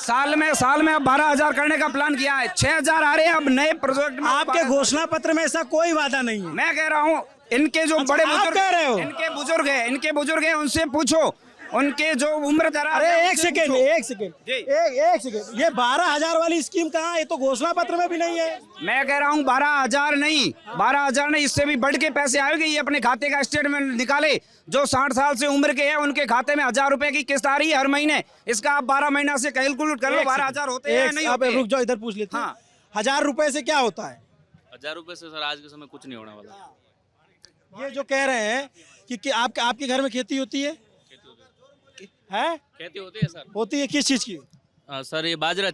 Speaker 4: साल में अब 12,000 करने का प्लान किया है। 6,000 आ रहे हैं अब नए प्रोजेक्ट में।
Speaker 3: आपके घोषणा पत्र में ऐसा कोई वादा नहीं है।
Speaker 4: मैं कह रहा हूँ इनके जो बड़े
Speaker 3: आप कह रहे हो?
Speaker 4: इनके बुजुर्ग हैं, उनसे पूछो, उनके जो उम्र दराज।
Speaker 3: अरे एक सेकेंड, ये 12,000 वाली स्कीम कहाँ है? ये तो घोषणा पत्र में भी नहीं है।
Speaker 4: मैं कह रहा हूँ 12,000 नहीं, इससे भी बढ़ के पैसे आएंगे। ये अपने खाते का स्टेटमेंट निकाले। जो 60 साल से उम्र के हैं उनके खाते में 1,000 रुपए की किस्त आ रही है हर महीने। इसका आप 12 महीना से कैलकुलेट कर लो, 12,000 होते हैं नहीं होते?
Speaker 3: रुक जाओ, इधर पूछ लेते हैं। 1,000 रुपए से क्या होता है?
Speaker 17: 1,000 रुपए से सर आज के समय कुछ नहीं होने वाला।
Speaker 3: ये जो कह रहे हैं कि आपके घर में खेती होती है? है?
Speaker 17: खेती होती है सर।
Speaker 3: होती है, किस चीज की?
Speaker 17: सर ये बाजरा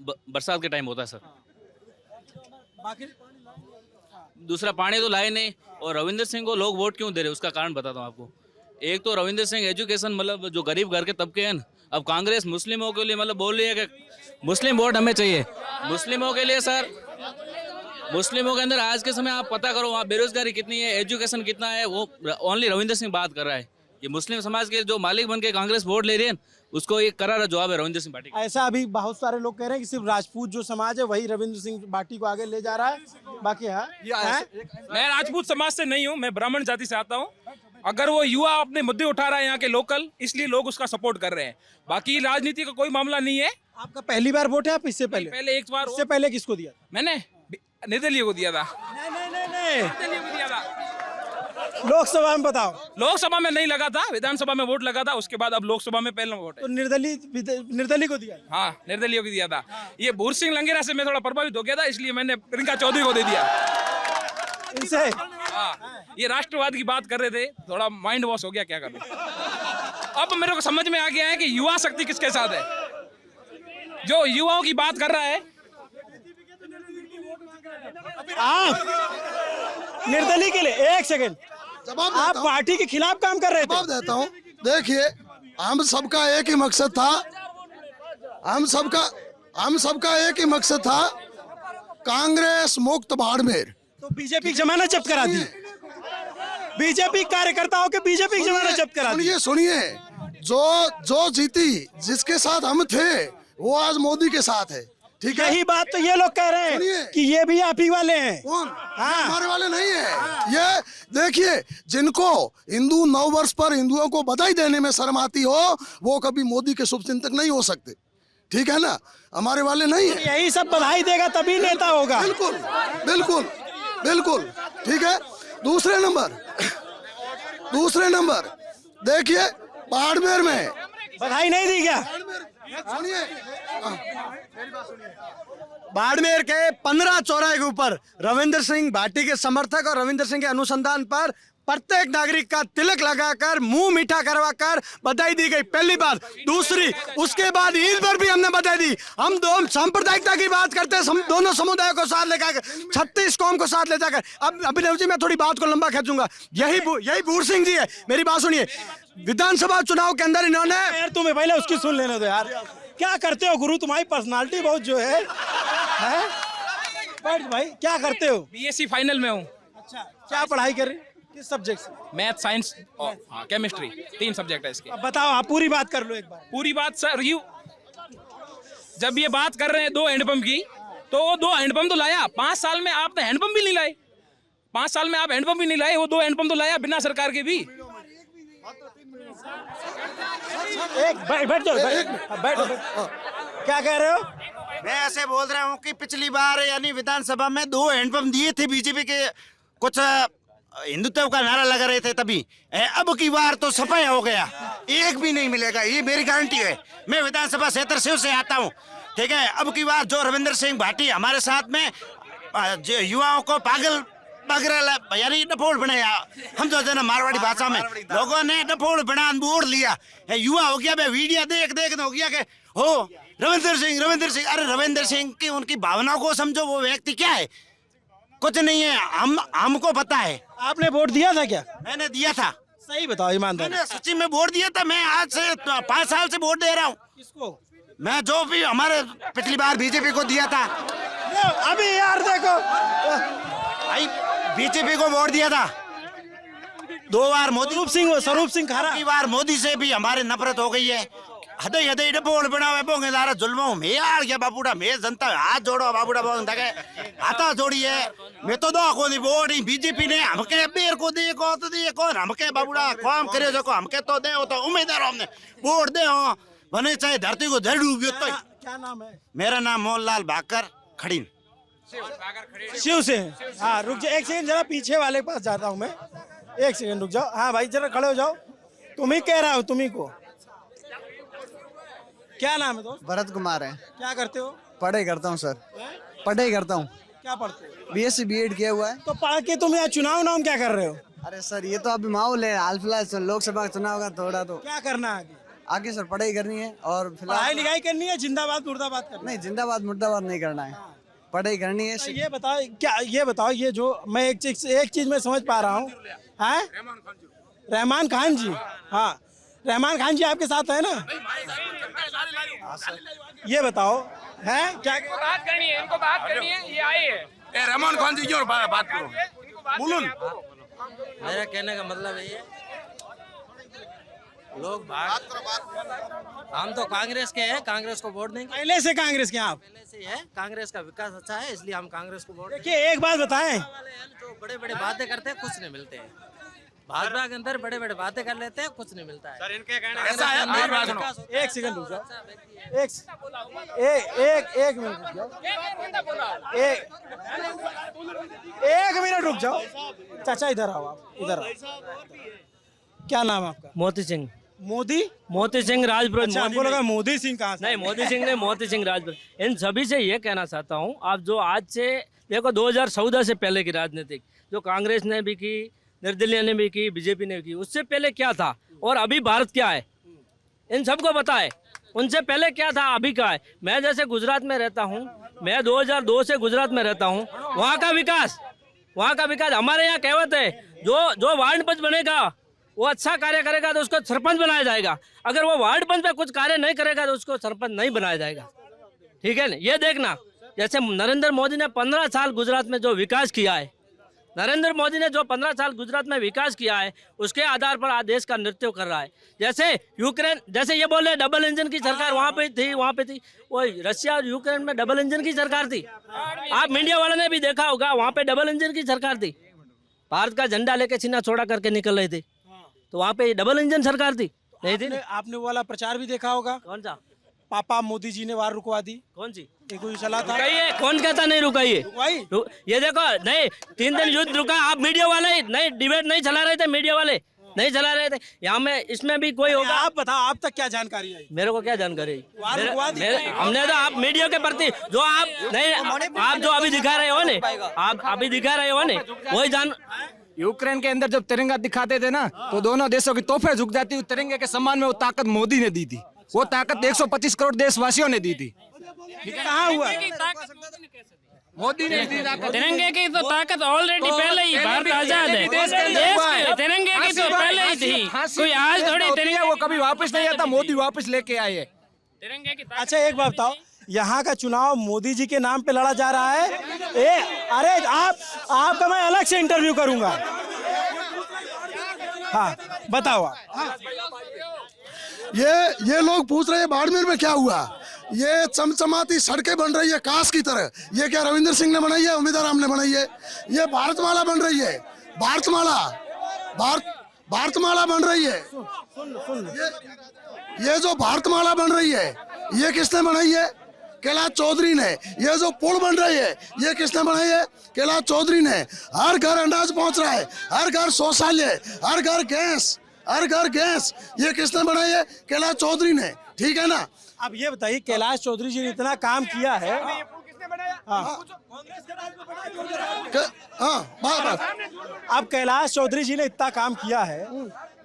Speaker 17: बरसात के टाइम होता है सर।
Speaker 3: बाकी
Speaker 17: दूसरा पानी तो लाए नहीं। और रविंद्र सिंह को लोग वोट क्यों दे रहे हैं उसका कारण बताता हूँ आपको। एक तो रविंद्र सिंह एजुकेशन, मतलब जो गरीब घर के तबके हैं, अब कांग्रेस मुस्लिमों के लिए मतलब बोल रही है कि मुस्लिम वोट हमें चाहिए। मुस्लिमों के लिए सर, मुस्लिमों के अंदर आज के समय आप पता करो वहाँ बेरोजगारी कितनी है, एजुकेशन कितना है, वो ओनली रविंद्र सिंह बात कर रहा है। ये मुस्लिम समाज के जो मालिक बन के कांग्रेस वोट ले रही है उसको एक करारा जवाब है रविंद्र सिंह भाटी।
Speaker 3: ऐसा अभी बहुत सारे लोग कह रहे हैं कि सिर्फ राजपूत जो समाज है वही रविंद्र सिंह भाटी को आगे ले जा रहा है, बाकी
Speaker 18: मैं राजपूत समाज से नहीं हूँ, मैं ब्राह्मण जाति से आता हूँ। अगर वो युवा अपने मुद्दे उठा रहा है यहाँ के लोकल, इसलिए लोग उसका सपोर्ट कर रहे हैं। बाकी राजनीति का कोई मामला नहीं है।
Speaker 3: आपका पहली बार वोट है? आप इससे पहले
Speaker 18: एक बार,
Speaker 3: इससे पहले किसको दिया?
Speaker 18: मैंने निर्दलीय को दिया था।
Speaker 3: नहीं,
Speaker 18: निर्दलीय को दिया था।
Speaker 3: लोकसभा में बताओ।
Speaker 18: लोकसभा में नहीं लगा था, विधानसभा में वोट लगा था। उसके बाद अब लोकसभा में पहला वोट है।
Speaker 3: तो निर्दलीय को दिया?
Speaker 18: हाँ, निर्दलीय को दिया था। ये भूर सिंह लंगेरा से मैं थोड़ा प्रभावित हो गया था, इसलिए मैंने प्रियंका चौधरी को दे दिया।
Speaker 3: इनसे?
Speaker 18: हाँ, ये राष्ट्रवाद की बात कर रहे थे, थोड़ा माइंड वॉश हो गया, क्या कर रहे। अब मेरे को समझ में आ गया है कि युवा शक्ति किसके साथ है। जो युवाओं की बात कर रहा है।
Speaker 3: आप निर्दलीय के लिए, एक सेकंड, आप पार्टी के खिलाफ काम कर रहे थे?
Speaker 7: जवाब देता हूँ। देखिए, हम सबका एक ही मकसद था, हम सबका एक ही मकसद था, कांग्रेस मुक्त बाड़मेर।
Speaker 3: तो बीजेपी जमानत जब्त करा दी, बीजेपी कार्यकर्ताओं के बीजेपी की जमानत जब्त करा दी।
Speaker 7: सुनिए, जो जीती, जिसके साथ हम थे वो आज मोदी के साथ है। ठीक है,
Speaker 3: यही बात तो ये लोग कह रहे
Speaker 7: सुनिए।
Speaker 3: हैं कि ये भी आप ही वाले हैं।
Speaker 7: कौन?
Speaker 3: हाँ।
Speaker 7: हमारे वाले नहीं है। ये देखिए, जिनको हिंदू नववर्ष पर हिंदुओं को बधाई देने में शर्म आती हो, वो कभी मोदी के शुभचिंतक नहीं हो सकते। ठीक है ना, हमारे वाले नहीं है।
Speaker 3: यही सब बधाई देगा तभी नेता होगा।
Speaker 7: बिल्कुल बिल्कुल बिल्कुल। ठीक है, दूसरे नंबर देखिए, बाड़मेर में
Speaker 3: बधाई नहीं दी क्या?
Speaker 7: सुनिए,
Speaker 11: बाड़मेर के 15 चौराहे के ऊपर रविंद्र सिंह भाटी के समर्थक और रविंद्र सिंह के अनुसंधान पर प्रत्येक नागरिक का तिलक लगाकर मुंह मीठा करवाकर बधाई दी गई, पहली बात। दूसरी, उसके बाद ईद पर भी हमने बधाई दी। हम दो सांप्रदायिकता की बात करते हैं, दोनों समुदायों को साथ लेकर 36 कौम को साथ ले जाकर। अब अभिनव जी, मैं थोड़ी बात को लंबा खींचूंगा। यही बूढ़ सिंह जी है, मेरी बात सुनिए। विधानसभा चुनाव के अंदर इन्होंने,
Speaker 3: यार तुम्हें पहले उसकी सुन लेने दो यार। क्या करते हो गुरु, तुम्हारी पर्सनालिटी बहुत जो है? बैठ भाई, क्या करते हो?
Speaker 18: बीएससी फाइनल में हूँ।
Speaker 3: अच्छा, क्या पढ़ाई कर रहे हो? किस सब्जेक्ट से?
Speaker 18: मैथ, साइंस और केमिस्ट्री, 3 सब्जेक्ट है इसके।
Speaker 3: अब बताओ, आप पूरी बात कर लो एक बार।
Speaker 18: पूरी बात सर, जब ये बात कर रहे हैं 2 हैंडपंप की, तो वो 2 हैंडपंप तो लाया। 5 साल में आप तो हैंडपंप भी नहीं लाए। 5 साल में आप हैंडपंप भी नहीं लाए, वो 2 हैंडपंप तो लाया बिना सरकार के भी।
Speaker 3: बैठ जाओ, बैठो। क्या कह रहे हो?
Speaker 15: मैं ऐसे बोल रहा हूँ कि पिछली बार यानी विधानसभा में 2 हैंडपंप दिए थे बीजेपी के, कुछ हिंदुत्व का नारा लगा रहे थे तभी। अब की बार तो सफाई हो गया, एक भी नहीं मिलेगा, ये मेरी गारंटी है। मैं विधानसभा क्षेत्र शिव से आता हूँ। ठीक है, अब की बार जो रविंद्र सिंह भाटी हमारे साथ में युवाओं को पागल यानी डपोड़ बनाया, हम जो है ना मारवाड़ी भाषा में लोगों ने डपोड़ बना बोल लिया। युवा हो गया, वीडियो देख हो गया कि हो रविंद्र सिंह। अरे रविंद्र सिंह की उनकी भावनाओं को समझो, वो व्यक्ति क्या है, कुछ नहीं है। हमको पता है।
Speaker 3: आपने वोट दिया था क्या?
Speaker 15: मैंने दिया था।
Speaker 3: सही बताओ ईमानदार।
Speaker 15: मैंने सच्ची में वोट दिया था। मैं आज से 5 साल से वोट दे रहा हूँ।
Speaker 3: किसको?
Speaker 15: मैं जो भी हमारे पिछली बार बीजेपी को दिया था।
Speaker 3: अभी यार देखो
Speaker 15: भाई, बीजेपी को वोट दिया था 2 बार। मोदी
Speaker 3: स्वरूप सिंह खारा।
Speaker 15: बार मोदी से भी हमारी नफरत हो गई है। हदे डपोड़ बनावे बोंगे दारा जुल्मों में यार क्या बाबूड़ा में जनता हाथ जोड़ो बाबूड़ा बोंग तके हाथा जोड़ी है। मैं तो दो को वोट बीजेपी ने हमके बेर को देखो तो देखो हमके बाबूड़ा काम करे जो को हमके तो दे तो उम्मीदवार हमने वोट दे हो बने चाहे धरती को धड़ डूबियो तो।
Speaker 3: क्या नाम है?
Speaker 15: मेरा नाम मोहनलाल भाकर खड़ीन,
Speaker 3: शिव से। हाँ रुक जाओ एक सेकंड, जरा पीछे वाले के पास जाता हूँ मैं। एक सेकंड रुक जाओ। हाँ भाई जरा खड़े हो जाओ। तुम ही कह रहा हो, तुम्ही को। क्या नाम है दोस्त?
Speaker 11: भरत कुमार है।
Speaker 3: क्या करते हो?
Speaker 11: पढ़ाई करता हूँ सर, पढ़ाई करता हूँ।
Speaker 3: क्या पढ़ते हो?
Speaker 11: बीएससी बीएड किया हुआ है।
Speaker 3: तो पढ़ के तुम यहाँ चुनाव नाम क्या कर रहे हो?
Speaker 11: अरे सर, ये तो अभी माहौल है, हाल फिलहाल लोकसभा का चुनाव का थोड़ा तो।
Speaker 3: क्या करना है
Speaker 11: आगे सर? पढ़ाई करनी है और
Speaker 3: पढ़ाई लिखाई करनी है, जिंदाबाद मुर्दाबाद करना है?
Speaker 11: नहीं, जिंदाबाद मुर्दाबाद नहीं करना है, पढ़ाई करनी है।
Speaker 3: ये बताओ ये जो मैं एक चीज में समझ पा रहा हूँ, रहमान खान जी। हाँ, रहमान खान जी आपके साथ है ना? ये बताओ है क्या
Speaker 18: बात करनी है, इनको बात करनी है, ये आए हैं।
Speaker 6: रहमान खान जी की बात करो, बोलूं।
Speaker 19: मेरा कहने का मतलब ये लोग हम तो कांग्रेस के हैं, कांग्रेस को वोट देंगे।
Speaker 3: पहले से कांग्रेस के आप?
Speaker 19: पहले से है, कांग्रेस का विकास अच्छा है इसलिए हम कांग्रेस को वोट।
Speaker 3: देखिए एक बात बताएं,
Speaker 19: जो बड़े बड़े बातें करते हैं कुछ नहीं मिलते हैं। भाजपा के अंदर बड़े बड़े बातें कर लेते हैं, कुछ नहीं मिलता है।
Speaker 18: सर इनके कहने
Speaker 19: ऐसा है,
Speaker 3: एक सेकंड रुक जाओ, एक मिनट रुक जाओ, एक मिनट रुक जाओ। चाचा इधर आओ, आप इधर आओ। क्या नाम है आपका?
Speaker 19: मोती सिंह।
Speaker 3: मोती
Speaker 19: सिंह राजपुर।
Speaker 3: अच्छा, हमको लगा मोदी सिंह कहाँ से?
Speaker 19: नहीं, मोदी सिंह ने मोती सिंह राजपुर। इन सभी से ये कहना चाहता हूँ, आप जो आज से देखो 2014 से पहले की राजनीतिक जो कांग्रेस ने भी की, निर्दलीय ने भी की, बीजेपी ने भी की, उससे पहले क्या था और अभी भारत क्या है, इन सबको पता है। उनसे पहले क्या था, अभी क्या है। मैं जैसे गुजरात में रहता हूँ, मैं 2002 से गुजरात में रहता हूँ। वहाँ का विकास हमारे यहाँ कहावत है, जो वार्ड पंच बनेगा वो अच्छा कार्य करेगा तो उसको सरपंच बनाया जाएगा। अगर वो वार्ड पंच पे कुछ कार्य नहीं करेगा तो उसको सरपंच नहीं बनाया जाएगा। ठीक है ना? ये देखना, जैसे नरेंद्र मोदी ने 15 साल गुजरात में जो विकास किया है, नरेंद्र मोदी ने जो 15 साल गुजरात में विकास किया है उसके आधार पर आज देश का नृत्य कर रहा है। जैसे यूक्रेन, जैसे ये बोले डबल इंजन की सरकार वहाँ पे थी, वो रशिया और यूक्रेन में डबल इंजन की सरकार थी। आप मीडिया वालों ने भी देखा होगा, वहाँ पे डबल इंजन की सरकार थी। भारत का झंडा लेके सीना छोड़ा करके निकल रहे थे, तो वहाँ पे डबल इंजन सरकार थी, नहीं थी?
Speaker 3: आपने वो वाला प्रचार भी देखा होगा।
Speaker 19: कौन सा?
Speaker 3: पापा मोदी जी ने वार रुकवा दी।
Speaker 19: कौन सी?
Speaker 3: कोई चला था।
Speaker 19: रुकाइए, कौन कहता नहीं रुकाइए? ये देखो, नहीं 3 दिन युद्ध रुका। आप मीडिया वाले नहीं डिबेट नहीं चला रहे थे, मीडिया वाले नहीं चला रहे थे। यहाँ में इसमें भी कोई होगा।
Speaker 3: आप बताओ, आप तक क्या जानकारी है?
Speaker 19: मेरे को क्या जानकारी है? हमने तो आप मीडिया के प्रति जो आप नहीं, आप जो अभी दिखा रहे हो ने, आप अभी दिखा रहे हो ने, वही जान।
Speaker 8: यूक्रेन के अंदर जब तिरंगा दिखाते थे ना, तो दोनों देशों की तोहफे झुक जाती। तिरंगे के सम्मान में वो ताकत मोदी ने दी थी, वो ताकत 125 करोड़ देशवासियों ने दी थी।
Speaker 3: कहाँ हुआ?
Speaker 8: मोदी ने दी ताकत।
Speaker 18: तिरंगे की तो ताकत ऑलरेडी पहले ही भारत आजाद है। तिरंगे की तो पहले ही थी, कोई आज थोड़ी तिरंगे
Speaker 8: वो कभी वापस नहीं आता, मोदी वापस लेके आए है
Speaker 18: तिरंगे की।
Speaker 3: अच्छा एक बात बताओ, यहाँ का चुनाव मोदी जी के नाम पे लड़ा जा रहा है। अरे आपका मैं अलग से इंटरव्यू करूंगा। हाँ बताओ आप।
Speaker 7: ये लोग पूछ रहे हैं बाड़मेर में क्या हुआ। ये चमचमाती सड़कें बन रही है कांच की तरह। ये क्या रविंद्र सिंह ने बनाई है, उम्मीदवार राम ने बनाई है? ये भारतमाला बन रही है, भारतमाला बन रही है। ये जो भारतमाला बन रही है, ये किसने बनाई है? कैलाश चौधरी ने। ये जो पुल बन रही है, ये किसने बनाई है? कैलाश चौधरी ने। हर घर अनाज पहुंच रहा है, हर घर शौचालय, हर घर गैस, ये किसने बनाई है? कैलाश चौधरी ने। ठीक है ना?
Speaker 3: अब ये बताइए, कैलाश चौधरी जी ने इतना काम किया है। अब कैलाश चौधरी जी ने इतना काम किया है,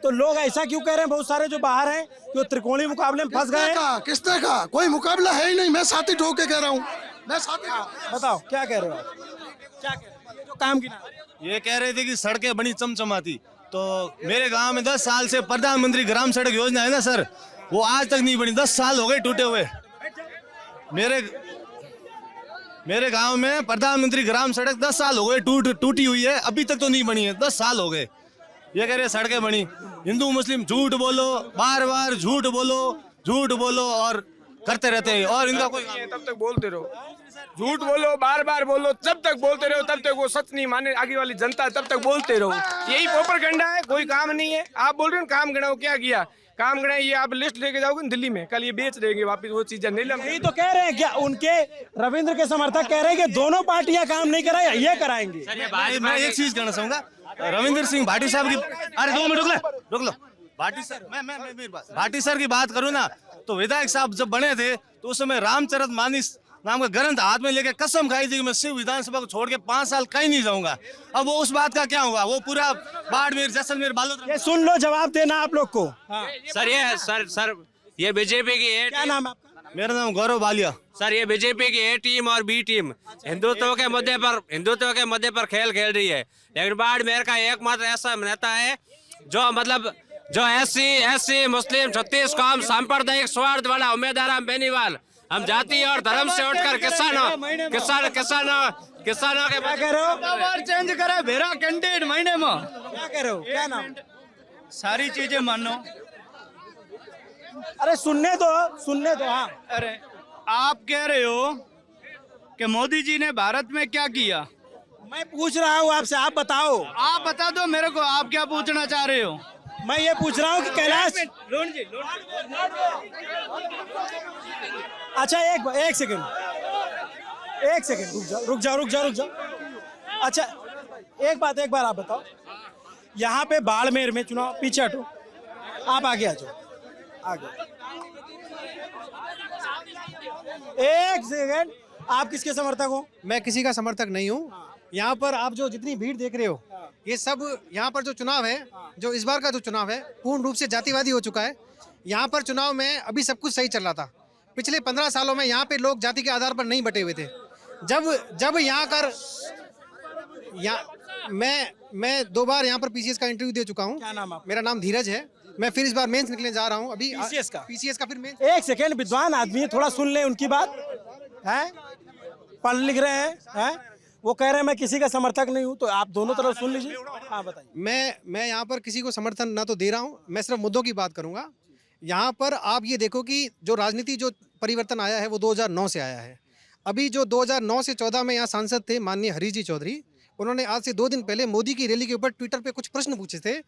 Speaker 3: तो लोग ऐसा क्यों कह रहे हैं, बहुत सारे जो बाहर हैं जो त्रिकोणीय मुकाबले में फंस गए?
Speaker 7: किसने कहा? कोई मुकाबला है ही नहीं। मैं साथी ठोक के कह रहा हूँ। मैं साथी।
Speaker 3: बताओ क्या कह रहे हो? क्या कह रहे हो? जो काम की
Speaker 20: ये कह रहे थे कि सड़कें बनी चमचमाती। तो मेरे गांव में 10 साल से प्रधानमंत्री ग्राम सड़क योजना है ना सर, वो आज तक नहीं बनी। 10 साल हो गए टूटे हुए। मेरे गांव में प्रधानमंत्री ग्राम सड़क 10 साल हो गए टूटी हुई है, अभी तक तो नहीं बनी है। 10 साल हो गए। ये कह रहे सड़कें बनी। हिंदू मुस्लिम झूठ बोलो, बार बार झूठ बोलो और करते रहते हैं, और इनका कोई
Speaker 8: तब तक बोलते रहो, झूठ बोलो, बार बार बोलो, जब तक बोलते रहो तब तक वो सच नहीं माने आगे वाली जनता, तब तक बोलते रहो। यही प्रोपेगेंडा है, कोई काम नहीं है। आप बोल रहे हो काम गिनाओ, क्या किया? काम गिनाए, ये आप लिस्ट लेके जाओगे दिल्ली में, कल ये बेच देंगे वापस वो चीजें। नहीं
Speaker 3: तो कह रहे हैं क्या उनके रविंद्र के समर्थक कह रहे हैं कि दोनों पार्टियां काम नहीं कराए, ये कराएंगे?
Speaker 20: मैं एक चीज कहना चाहूंगा, रविंद्र सिंह भाटी साहब की, अरे 2 मिनट रुक लो। भाटी सर की बात करूँ ना, तो विधायक साहब जब बने थे तो उस समय रामचरित मानस नाम का ग्रंथ हाथ में लेके कसम खाई थी कि मैं शिव विधानसभा को छोड़ के 5 साल कहीं नहीं जाऊंगा। अब वो उस बात का क्या हुआ? वो पूरा बाड़मेर, जैसलमेर, बालोद।
Speaker 3: ये सुन लो, जवाब देना आप लोग को।
Speaker 9: सर ये बीजेपी की
Speaker 3: क्या नाम है आपका?
Speaker 20: मेरा नाम गौरव बालिया।
Speaker 9: सर ये बीजेपी की ए टीम और बी टीम हिंदुत्व के मुद्दे पर खेल रही है, लेकिन बाड़मेर का एकमात्र ऐसा नेता है जो एससी मुस्लिम छत्तीस कौम सांप्रदायिक स्वार्थ वाला उम्मीदवार हम बेनीवाल, हम जाति और धर्म से उठकर किसानों के
Speaker 20: चेंज करे मेरा कैंडिडेट महीने में।
Speaker 3: क्या कह रहे हो? क्या नाम?
Speaker 20: सारी चीजें मानो।
Speaker 3: अरे सुनने दो। हाँ,
Speaker 20: अरे आप कह रहे हो कि मोदी जी ने भारत में क्या किया?
Speaker 3: मैं पूछ रहा हूँ आपसे, आप बताओ।
Speaker 20: आप बता दो मेरे को, आप क्या पूछना चाह रहे हो?
Speaker 3: मैं ये पूछ रहा हूँ कि कैलाश। अच्छा एक सेकंड रुक जाओ। अच्छा एक बार आप बताओ, यहाँ पे बाड़मेर में चुनाव, पीछे हटो, आप आगे आ जाओ, आगे। एक सेकंड, आप किसके समर्थक हो?
Speaker 16: मैं किसी का समर्थक नहीं हूँ। यहाँ पर आप जो जितनी भीड़ देख रहे हो, ये सब यहाँ पर जो चुनाव है, जो इस बार का जो चुनाव है पूर्ण रूप से जातिवादी हो चुका है। यहाँ पर चुनाव में अभी सब कुछ सही चल रहा था। पिछले 15 सालों में यहाँ पे लोग जाति के आधार पर नहीं बटे हुए थे। जब मैं 2 बार यहाँ पर पीसीएस का इंटरव्यू दे चुका हूँ।
Speaker 3: क्या नाम आपका?
Speaker 16: मेरा नाम धीरज है। मैं फिर इस बार मेंस निकलने जा रहा हूँ अभी। पीसीएस का फिर मेंस।
Speaker 3: एक सेकंड, विद्वान आदमी है, थोड़ा सुन ले उनकी बात। हैं, पढ़ लिख रहे हैं, वो कह रहे हैं मैं किसी का समर्थक नहीं हूँ, तो आप दोनों तरफ सुन लीजिए। हाँ बताइए।
Speaker 16: मैं यहाँ पर किसी को समर्थन ना तो दे रहा हूँ, मैं सिर्फ मुद्दों की बात करूँगा। यहाँ पर आप ये देखो कि जो राजनीति जो परिवर्तन आया है वो 2009 से आया है। अभी जो 2009 से 14 में यहाँ सांसद थे माननीय हरीश जी चौधरी, उन्होंने आज से 2 दिन पहले मोदी की रैली के ऊपर ट्विटर पे कुछ प्रश्न पूछे थे।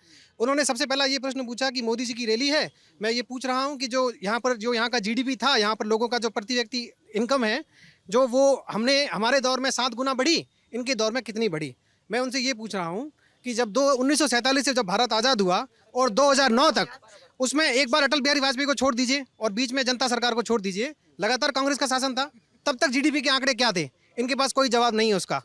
Speaker 16: उन्होंने सबसे पहला ये प्रश्न पूछा कि मोदी जी की रैली है, मैं ये पूछ रहा हूँ कि जो यहाँ का जीडीपी था, यहाँ पर लोगों का जो प्रति व्यक्ति इनकम है, जो वो हमारे दौर में 7 गुना बढ़ी, इनके दौर में कितनी बढ़ी। मैं उनसे ये पूछ रहा हूँ कि जब 1947 से जब भारत आज़ाद हुआ और 2009 तक, उसमें एक बार अटल बिहारी वाजपेयी को छोड़ दीजिए और बीच में जनता सरकार को छोड़ दीजिए, लगातार कांग्रेस का शासन था, तब तक जीडीपी के आंकड़े क्या थे? इनके पास कोई जवाब नहीं है उसका।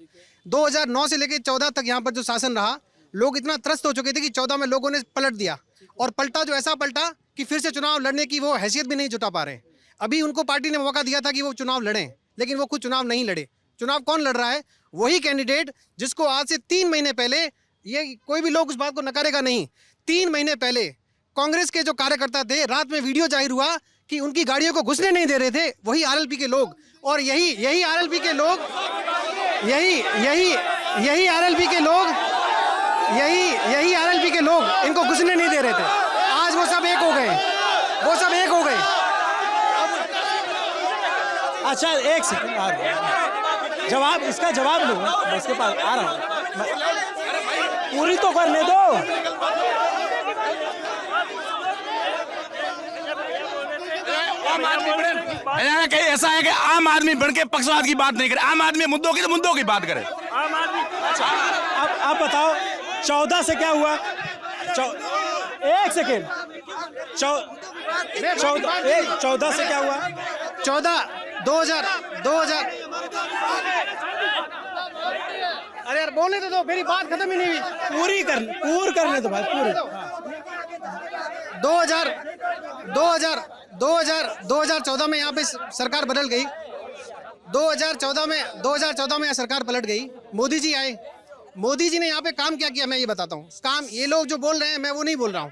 Speaker 16: 2009 से लेकर 14 तक यहाँ पर जो शासन रहा, लोग इतना त्रस्त हो चुके थे कि 14 में लोगों ने पलट दिया, और पलटा जो ऐसा पलटा कि फिर से चुनाव लड़ने की वो हैसियत भी नहीं जुटा पा रहे। अभी उनको पार्टी ने मौका दिया था कि वो चुनाव लड़ें, लेकिन वो खुद चुनाव नहीं लड़े। चुनाव कौन लड़ रहा है? वही कैंडिडेट जिसको आज से 3 महीने पहले, ये कोई भी लोग उस बात को नकारेगा नहीं, 3 महीने पहले कांग्रेस के जो कार्यकर्ता थे, रात में वीडियो जाहिर हुआ कि उनकी गाड़ियों को घुसने नहीं दे रहे थे, वही आरएलपी के लोग। और यही आरएलपी के लोग यही आरएलपी के लोग इनको घुसने नहीं दे रहे थे। आज वो सब एक हो गए,
Speaker 3: अच्छा एक सेकंड, जवाब इसका जवाब दूंगा, मैं इसके पास आ रहा हूँ, पूरी तो करने दो।
Speaker 6: कहीं ऐसा है कि आम आदमी बढ़ के पक्षवाद की बात नहीं करे, आम आदमी मुद्दों की बात करे।
Speaker 3: आप बताओ 14 से क्या हुआ? एक सेकेंड, 14 से क्या हुआ?
Speaker 16: 2000 अरे यार बोलने तो दो, मेरी बात खत्म ही नहीं हुई।
Speaker 3: पूरी करने दो भाई, पूरी।
Speaker 16: 2014 में यहाँ पे सरकार बदल गई। 2014 में यहाँ सरकार पलट गई, मोदी जी आए। मोदी जी ने यहाँ पे काम क्या किया मैं ये बताता हूँ। काम ये लोग जो बोल रहे हैं मैं वो नहीं बोल रहा हूँ।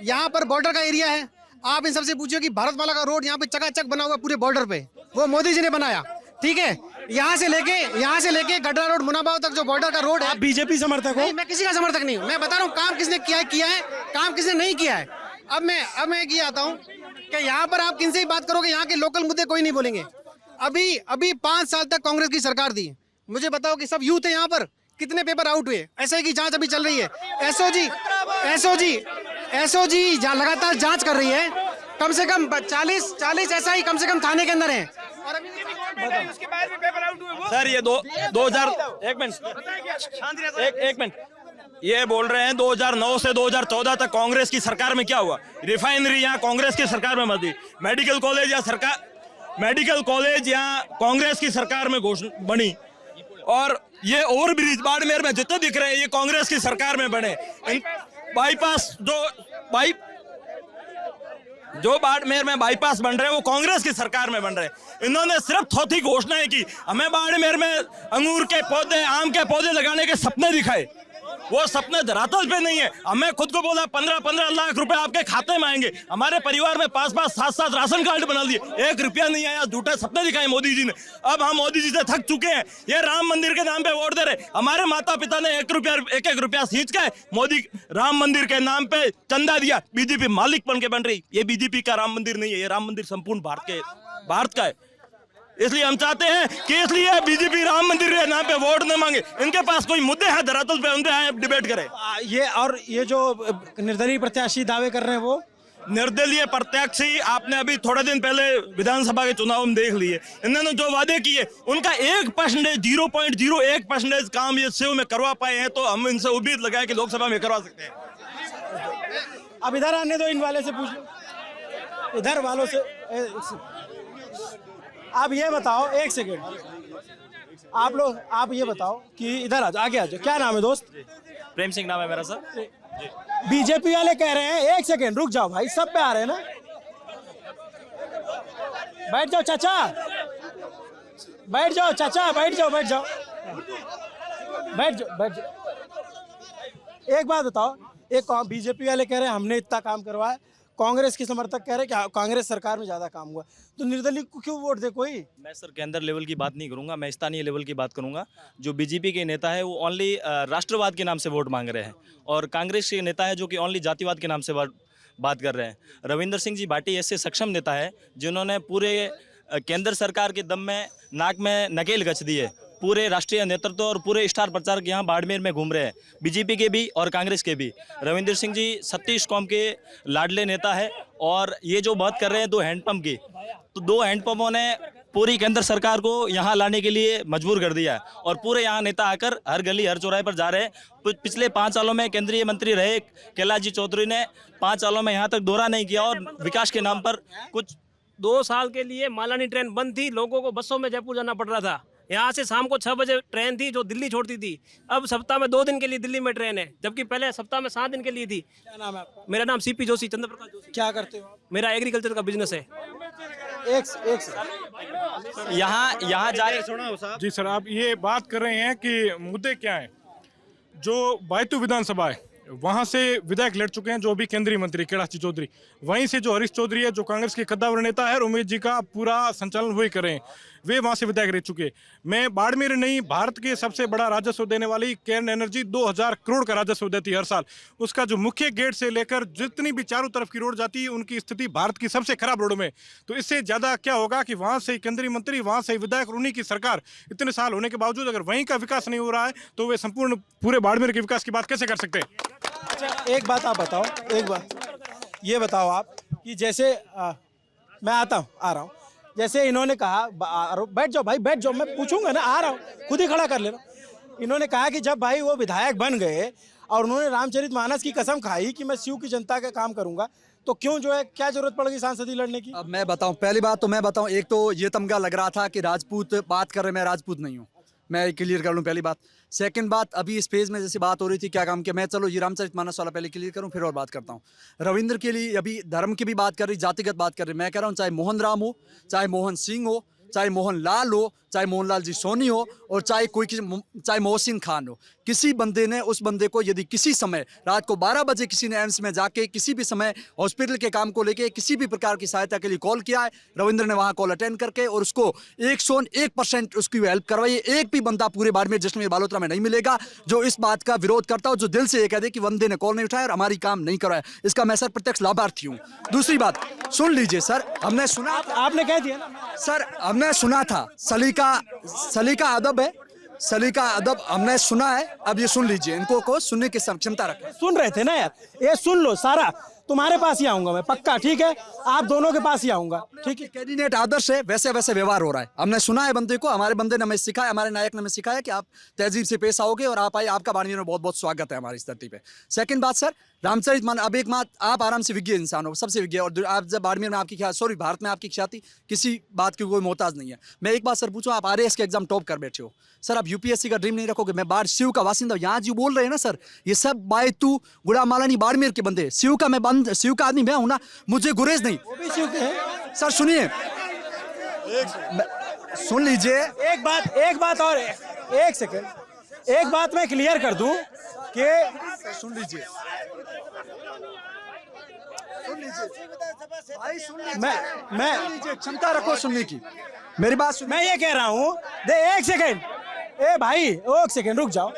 Speaker 16: यहाँ पर बॉर्डर का एरिया है, आप इन सबसे पूछिए कि भारतमाला का रोड यहाँ पे चकाचक बना हुआ पूरे बॉर्डर पे, वो मोदी जी ने बनाया। ठीक है, यहाँ से लेके गडरा रोड मुनाबाव तक जो बॉर्डर का रोड है।
Speaker 3: आप बीजेपी समर्थक हो?
Speaker 16: मैं किसी का समर्थक नहीं हूँ, मैं बता रहा हूँ काम किसने किया है, काम किसने नहीं किया है। अब मैं ये आता हूँ कि यहाँ पर आप किनसे ही बात करोगे, यहाँ के लोकल मुद्दे कोई नहीं बोलेंगे। अभी 5 साल तक कांग्रेस की सरकार थी, मुझे बताओ कि सब यूथ है यहाँ पर, कितने पेपर आउट हुए? एसआई की जांच अभी चल रही है, एसओजी लगातार जांच कर रही है। कम से कम 40 एसआई कम से कम थाने के अंदर हैं। और अभी
Speaker 18: उसके बाद भी पेपर आउट हुए वो।
Speaker 20: सर ये 2000 एक मिनट ये बोल रहे हैं 2009 से 2014 तक कांग्रेस की सरकार में क्या हुआ? रिफाइनरी यहाँ कांग्रेस की सरकार में मत दी, मेडिकल कॉलेज यहाँ कांग्रेस की सरकार में बनी, और ये ओवरब्रिज बाड़मेर में जितने दिख रहे हैं ये कांग्रेस की सरकार में बने। बाईपास जो बाड़मेर में बाईपास बन रहे हैं वो कांग्रेस की सरकार में बन रहे हैं। इन्होंने सिर्फ थोथी घोषणाएं की, हमें बाड़मेर में अंगूर के पौधे, आम के पौधे लगाने के सपने दिखाए, वो सपने धरातल पे नहीं है। हमें खुद को बोला 15-15 लाख रुपए आपके खाते में आएंगे, हमारे परिवार में 5-5, 7-7 राशन कार्ड बना दिए, 1 रुपया नहीं आया। झूठे सपने दिखाए मोदी जी ने। अब हम मोदी जी से थक चुके हैं, ये राम मंदिर के नाम पे वोट दे रहे। हमारे माता पिता ने 1 रुपया खींच के मोदी राम मंदिर के नाम पे चंदा दिया। बीजेपी मालिक बन के बन रही, ये बीजेपी का राम मंदिर नहीं है, ये राम मंदिर संपूर्ण भारत का है। इसलिए हम चाहते हैं कि इसलिए बीजेपी राम मंदिर के नाम पे वोट न मांगे, इनके पास कोई मुद्दे हैं धरातल पे, उन पे आए डिबेट करें।
Speaker 3: ये जो निर्दलीय प्रत्याशी दावे कर रहे हैं, वो
Speaker 20: निर्दलीय प्रत्याशी आपने अभी थोड़े दिन पहले विधानसभा के चुनाव में देख लिए, इन्होंने जो वादे किए उनका 1% 0.01% काम ये सेव में करवा पाए हैं, तो हम इनसे उम्मीद लगाए कि लोकसभा में करवा सकते हैं।
Speaker 3: अब इधर आने दो, इन वाले से पूछ लो, इधर वालों से। आप ये बताओ, एक सेकेंड, आप ये बताओ कि इधर आगे आ जाओ। क्या नाम है दोस्त?
Speaker 20: प्रेम सिंह नाम है मेरा सर।
Speaker 3: बीजेपी वाले कह रहे हैं, एक सेकेंड रुक जाओ भाई, सब पे आ रहे हैं ना, बैठ जाओ चाचा, बैठ जाओ। एक बात बताओ, एक बीजेपी वाले कह रहे हैं हमने इतना काम करवाया, कांग्रेस के समर्थक कह रहे हैं कि कांग्रेस सरकार में ज़्यादा काम हुआ, तो निर्दलीय को क्यों वोट दे कोई?
Speaker 20: मैं सर केंद्र लेवल की बात नहीं करूंगा, मैं स्थानीय लेवल की बात करूंगा। जो बीजेपी के नेता है वो ओनली राष्ट्रवाद के नाम से वोट मांग रहे हैं, और कांग्रेस के नेता है जो कि ओनली जातिवाद के नाम से बात कर रहे हैं। रविंदर सिंह जी भाटी ऐसे सक्षम नेता है जिन्होंने पूरे केंद्र सरकार के दम में नाक में नकेल गच दी है। पूरे राष्ट्रीय नेतृत्व और पूरे स्टार प्रचारक यहाँ बाड़मेर में घूम रहे हैं, बीजेपी के भी और कांग्रेस के भी। रविंदर सिंह जी 36 कौम के लाडले नेता है, और ये जो बात कर रहे हैं 2 हैंडपंप की, तो 2 हैंडपंपों ने पूरी केंद्र सरकार को यहाँ लाने के लिए मजबूर कर दिया है, और पूरे यहाँ नेता आकर हर गली हर चौराहे पर जा रहे हैं। पिछले 5 सालों में केंद्रीय मंत्री रहे कैलाश जी चौधरी ने 5 सालों में यहाँ तक दौरा नहीं किया, और विकास के नाम पर कुछ
Speaker 19: 2 साल के लिए मालानी ट्रेन बंद थी, लोगों को बसों में जयपुर जाना पड़ रहा था। यहाँ से शाम को 6 बजे ट्रेन थी जो दिल्ली छोड़ती थी, अब सप्ताह में 2 दिन के लिए दिल्ली में ट्रेन है, जबकि पहले सप्ताह में 7 दिन के लिए थी।
Speaker 3: क्या नाम है आपका?
Speaker 19: मेरा नाम CP जोशी, चंद्र प्रकाश जोशी।
Speaker 3: क्या करते हो?
Speaker 19: मेरा एग्रीकल्चर का बिजनेस है।
Speaker 20: यहाँ जा
Speaker 14: जी सर, आप ये बात कर रहे हैं कि मुद्दे क्या हैं। जो बैतूल विधानसभा है वहाँ से विधायक लड़ चुके हैं, जो भी केंद्रीय मंत्री कैलाश जी चौधरी, वहीं से जो हरीश चौधरी है जो कांग्रेस के कद्दावर नेता है और उमेश जी का पूरा संचालन वही कर रहे हैं, वे वहाँ से विधायक रह चुके। मैं बाड़मेर नहीं, भारत के सबसे बड़ा राजस्व देने वाली केन एनर्जी 2000 करोड़ का राजस्व देती है हर साल। उसका जो मुख्य गेट से लेकर जितनी भी चारों तरफ की रोड जाती है, उनकी स्थिति भारत की सबसे खराब रोड में। तो इससे ज़्यादा क्या होगा कि वहाँ से केंद्रीय मंत्री, वहाँ से विधायक, उन्हीं की सरकार इतने साल होने के बावजूद अगर वहीं का विकास नहीं हो रहा है तो वे संपूर्ण पूरे बाड़मेर के विकास की बात कैसे कर सकते हैं?
Speaker 3: अच्छा, एक बात आप बताओ, एक बात ये बताओ आप कि जैसे मैं आ रहा हूँ, जैसे इन्होंने कहा, बैठ जाओ भाई, बैठ जाओ, मैं पूछूंगा ना, आ रहा हूँ, खुद ही खड़ा कर ले रहा हूँ। इन्होंने कहा कि जब भाई वो विधायक बन गए और उन्होंने रामचरितमानस की कसम खाई कि मैं शिव की जनता का काम करूंगा, तो क्यों जो है क्या जरूरत पड़ गई सांसदी लड़ने की?
Speaker 11: अब मैं बताऊं, पहली बात तो मैं बताऊं, एक तो ये तमगा लग रहा था कि राजपूत बात कर रहे, मैं राजपूत नहीं हूँ, मैं क्लियर कर लूँ पहली बात। सेकंड बात, अभी इस पेज में जैसे बात हो रही थी क्या काम के, मैं चलो ये रामचरितमानस वाला पहले क्लियर करूं, फिर और बात करता हूं। रविंद्र के लिए अभी धर्म की भी बात कर रही, जातिगत बात कर रही, मैं कह रहा हूं चाहे मोहन राम हो, चाहे मोहन सिंह हो, चाहे मोहन लाल हो, चाहे मोहनलाल जी सोनी हो, और चाहे मोहसिन खान हो, किसी बंदे ने उस बंदे को यदि किसी समय रात को 12 बजे किसी ने एम्स में जाके किसी भी समय हॉस्पिटल के काम को लेके किसी भी प्रकार की सहायता के लिए कॉल किया है, रविंद्र ने वहाँ कॉल अटेंड करके और उसको 101% उसकी हेल्प करवाई। एक भी बंदा पूरे बाड़मेर जैसलमेर बालोतरा में नहीं मिलेगा जो इस बात का विरोध करता हो, जो दिल से ये कह दे कि बंदे ने कॉल नहीं उठाया और हमारी काम नहीं करवाया। इसका मैं सर प्रत्यक्ष लाभार्थी हूँ। दूसरी बात सुन लीजिए सर, हमने सुना,
Speaker 3: आपने कह दिया ना
Speaker 11: सर, हमने सुना था सलीका अदब है, सलीका अदब हमने सुना है। अब ये सुन लीजिए, इनको को सुनने की क्षमता रखें।
Speaker 3: सुन रहे थे ना यार, ये सुन लो, सारा तुम्हारे पास ही आऊंगा मैं, पक्का, ठीक है? आप दोनों के पास ही आऊंगा, ठीक है?
Speaker 11: कैंडिडेट आदर्श है, वैसे वैसे व्यवहार हो रहा है। हमने सुना है बंदे को, हमारे बंदे ने हमें सिखाया, हमारे नायक ने हमें सिखाया कि आप तहजीब से पेश आओगे और आप आए, आपका बाड़मेर में बहुत बहुत स्वागत है हमारी इस धरती पे। सेकंड बात सर, रामचरितमानस, अब एक बात, आप आराम से विज्ञ इंसान हो, सबसे विज्ञ, और आप जब बाड़मेर में आपकी भारत में आपकी ख्याति किसी बात की कोई मोहताज नहीं है। मैं एक बात सर पूछूं, आप RAS के एग्जाम टॉप कर बैठे हो सर, आप UPSC का ड्रीम नहीं रखोगे? मैं बाढ़ शिव का वासिंदा, यहाँ जो बोल रहे हैं ना सर, ये सब बायतू गुड़ामालानी बाड़मेर के बंदे, शिव का मैं बंद, शिव का आदमी मैं हूं ना, मुझे गुरेज नहीं।
Speaker 3: वो भी शिव के हैं
Speaker 11: सर, सुनिए, सुन लीजिए,
Speaker 3: एक बात और एक सेकंड, एक बात मैं क्लियर कर दूं कि
Speaker 11: सुन लीजिए, मैं क्षमता रखो सुनने की, मेरी बात सुन।
Speaker 3: मैं ये कह रहा हूँ, एक सेकंड, ए भाई एक सेकंड रुक जाओ,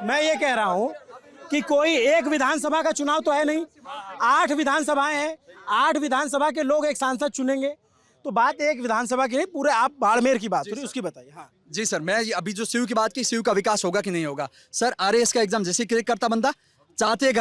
Speaker 3: मैं ये कह रहा हूँ कि कोई एक विधानसभा का चुनाव तो है नहीं, 8 विधानसभाएं हैं, 8 विधानसभा के लोग एक सांसद चुनेंगे, तो बात एक विधानसभा की नहीं, पूरे आप बाड़मेर की बात हो रही, उसकी बताइए। हाँ
Speaker 11: जी सर, मैं अभी जो शिव की बात की, शिव का विकास होगा कि नहीं होगा सर, RAS का एग्जाम जैसे क्लियर करता बंदा, चाहते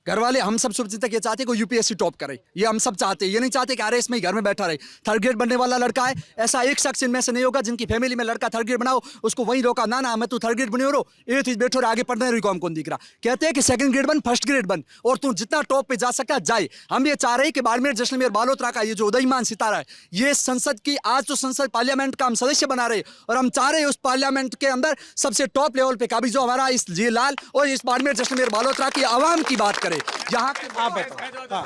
Speaker 11: घर वाले हम सब सोचते कि चाहते कोई UPSC टॉप करे, ये हम सब चाहते हैं, ये नहीं चाहते कि RAS में ही घर में बैठा रहे। 3rd ग्रेड बनने वाला लड़का है, ऐसा एक शख्स इनमें से नहीं होगा जिनकी फैमिली में लड़का 3rd ग्रेड बनाओ, उसको वहीं रोका, ना मैं तू 3rd ग्रेड बने हो, 8th बैठो और आगे पढ़ने रही कौन कौन दिख रहा। कहते हैं कि 2nd ग्रेड बन, 1st ग्रेड बन, और तू जितना टॉप पे जा सकता जाए। हम ये चाह रहे हैं कि बाड़मेर जैसलमेर बालोतरा का ये जो उदयमान सितारा है, ये संसद की, आज तो संसद पार्लियामेंट का हम सदस्य बना रहे, और हम चाह रहे हैं उस पार्लियामेंट के अंदर सबसे टॉप लेवल पे काबिज जो हमारा इस जिलाल और इस बाड़मेर जैसलमेर बालोतरा की आवाम की बात करे। यहाँ
Speaker 3: आप बताओ।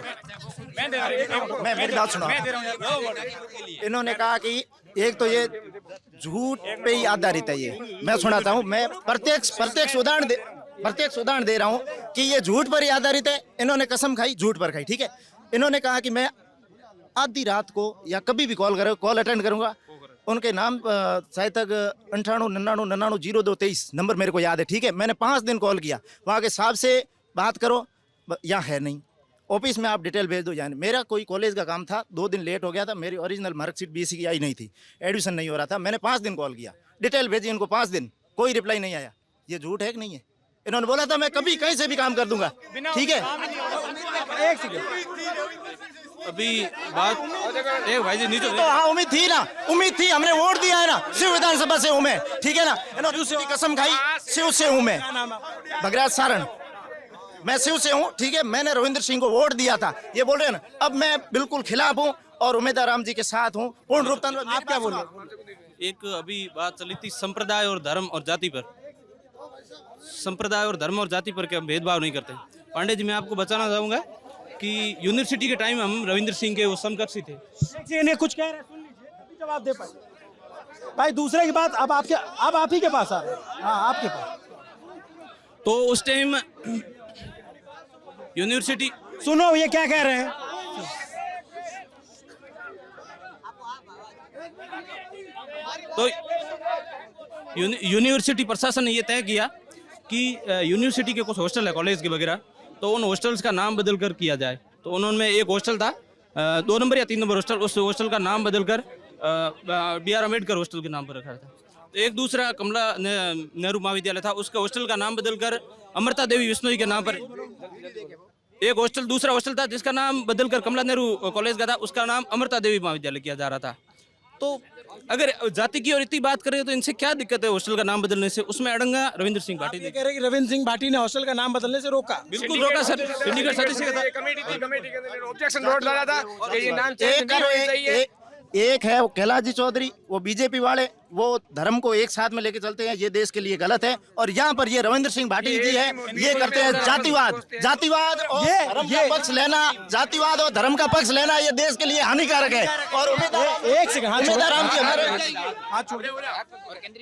Speaker 15: मैं मेरी बात सुनो, इन्होंने कहा कि एक तो ये झूठ पे ही आधारित है, ये मैं सुनाता हूँ, मैं प्रत्यक्ष उदाहरण प्रत्यक्ष उदाहरण दे रहा हूँ कि ये झूठ पर ही आधारित है। इन्होंने कसम खाई, झूठ पर खाई, ठीक है। इन्होंने कहा कि मैं आधी रात को या कभी भी कॉल अटेंड करूंगा। उनके नाम शायद तक 9899990223 नंबर मेरे को याद है, ठीक है। मैंने 5 दिन कॉल किया, वहाँ के साहब से बात करो, यहाँ है नहीं, ऑफिस में आप डिटेल भेज दो। यानी मेरा कोई कॉलेज का काम था, 2 दिन लेट हो गया था, मेरी ओरिजिनल मार्कशीट BSc की आई नहीं थी, एडमिशन नहीं हो रहा था। मैंने 5 दिन कॉल किया, डिटेल भेजी इनको 5 दिन, कोई रिप्लाई नहीं आया। ये झूठ है कि नहीं है? इन्होंने बोला था मैं कभी कहीं से भी काम कर दूंगा, ठीक है।
Speaker 3: एक सेकंड,
Speaker 9: अभी बात एक भाई जी नीचे
Speaker 15: तो हाँ उम्मीद थी ना, उम्मीद थी, हमने वोट दिया है ना, शिव विधानसभा से हूँ मैं, ठीक है ना। इन्होंने दूसरी कसम खाई, शिव से हूँ मैं, भगराज सारण, मैं शिव से हूँ, ठीक है। मैंने रविंद्र सिंह को वोट दिया था, ये बोल रहे हैं ना। अब मैं बिल्कुल खिलाफ हूँ और उम्मीदवार राम जी के साथ हूँ पूर्ण रूप। आप क्या बोल रहे?
Speaker 9: एक अभी बात चली थी संप्रदाय और धर्म और जाति पर। संप्रदाय और धर्म और जाति पर क्या भेदभाव नहीं करते। पांडे जी, मैं आपको बताना चाहूंगा कि यूनिवर्सिटी के टाइम हम रविंद्र सिंह के वो समकक्षी थे।
Speaker 3: कुछ कह रहे हैं, सुन लीजिए, अभी जवाब दे पाए भाई। दूसरे की बात अब आप ही के पास आ रहे हैं। हाँ, आपके पास।
Speaker 9: तो उस टाइम यूनिवर्सिटी,
Speaker 3: सुनो ये क्या कह रहे हैं।
Speaker 9: तो यूनिवर्सिटी प्रशासन ने ये तय किया कि यूनिवर्सिटी के कुछ हॉस्टल है कॉलेज के वगैरह, तो उन हॉस्टल्स का नाम बदल कर किया जाए। तो उन्होंने एक हॉस्टल था 2 नंबर या 3 नंबर हॉस्टल, उस हॉस्टल का नाम बदल कर BR अम्बेडकर हॉस्टल के नाम पर रखा था। तो एक दूसरा कमला नेहरू महाविद्यालय था, उसका हॉस्टल का नाम बदल कर अमृता देवी बिश्नोई के नाम पर एक हॉस्टल, दूसरा हॉस्टल था जिसका नाम बदल कर कमला नेहरू कॉलेज का था, उसका नाम अमृता देवी महाविद्यालय किया जा रहा था। तो अगर जाति की और इतनी बात करें तो इनसे क्या दिक्कत है हॉस्टल का नाम बदलने से? उसमें अड़ंगा रविंद्र सिंह भाटी
Speaker 3: कह रहे हैं कि रविंद्र सिंह भाटी ने हॉस्टल का नाम बदलने से रोका।
Speaker 9: बिल्कुल रोका सर, सिंडिकेट सदस्य का
Speaker 8: कमेटी थी, कमेटी के अंदर ऑब्जेक्शन नोट डाला था कि ये नाम चेंज नहीं होना चाहिए।
Speaker 15: एक है वो कैलाश जी चौधरी, वो बीजेपी वाले, वो धर्म को एक साथ में लेके चलते हैं, ये देश के लिए गलत है। और यहाँ पर ये रविंद्र सिंह भाटी जी है, ये करते हैं जातिवाद, जातिवाद और धर्म का पक्ष लेना, जातिवाद और धर्म का पक्ष लेना ये देश के लिए हानिकारक है। और
Speaker 3: एक सेकंड,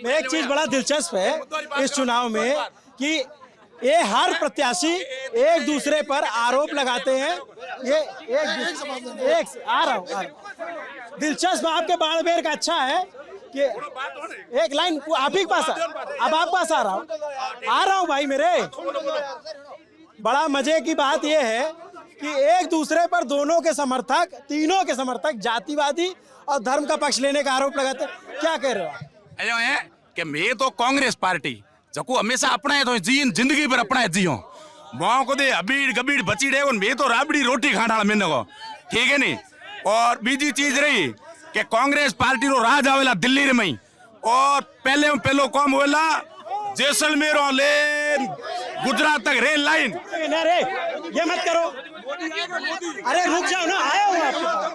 Speaker 3: एक चीज बड़ा दिलचस्प है इस चुनाव में कि ये हर प्रत्याशी एक दूसरे पर आरोप लगाते हैं। ये एक आ रहा हूँ, दिलचस्प आपके बाड़मेर का अच्छा है कि एक लाइन आप ही के पास, अब आप पास आ रहा हूँ भाई मेरे। बड़ा मजे की बात यह है कि एक दूसरे पर दोनों के समर्थक, तीनों के समर्थक जातिवादी और धर्म का पक्ष लेने का आरोप लगाते हैं। क्या कह रहे हो
Speaker 6: है कि मैं तो कांग्रेस पार्टी जको हमेशा अपना है तो जीन जिंदगी पर अपना है जियो माँ को दे अबीड़ गबीड़ बची रहे मैं तो राबड़ी रोटी खाना मैंने को, ठीक है नी। और बीजी चीज रही कि कांग्रेस पार्टी रो राज आवेला दिल्ली में, और पहलो काम होवेला जैसलमेर लेन गुजरात तक रेल लाइन।
Speaker 3: अरे ये मत करो, अरे रुक जाओ ना, आया हूँ आपके
Speaker 6: पास।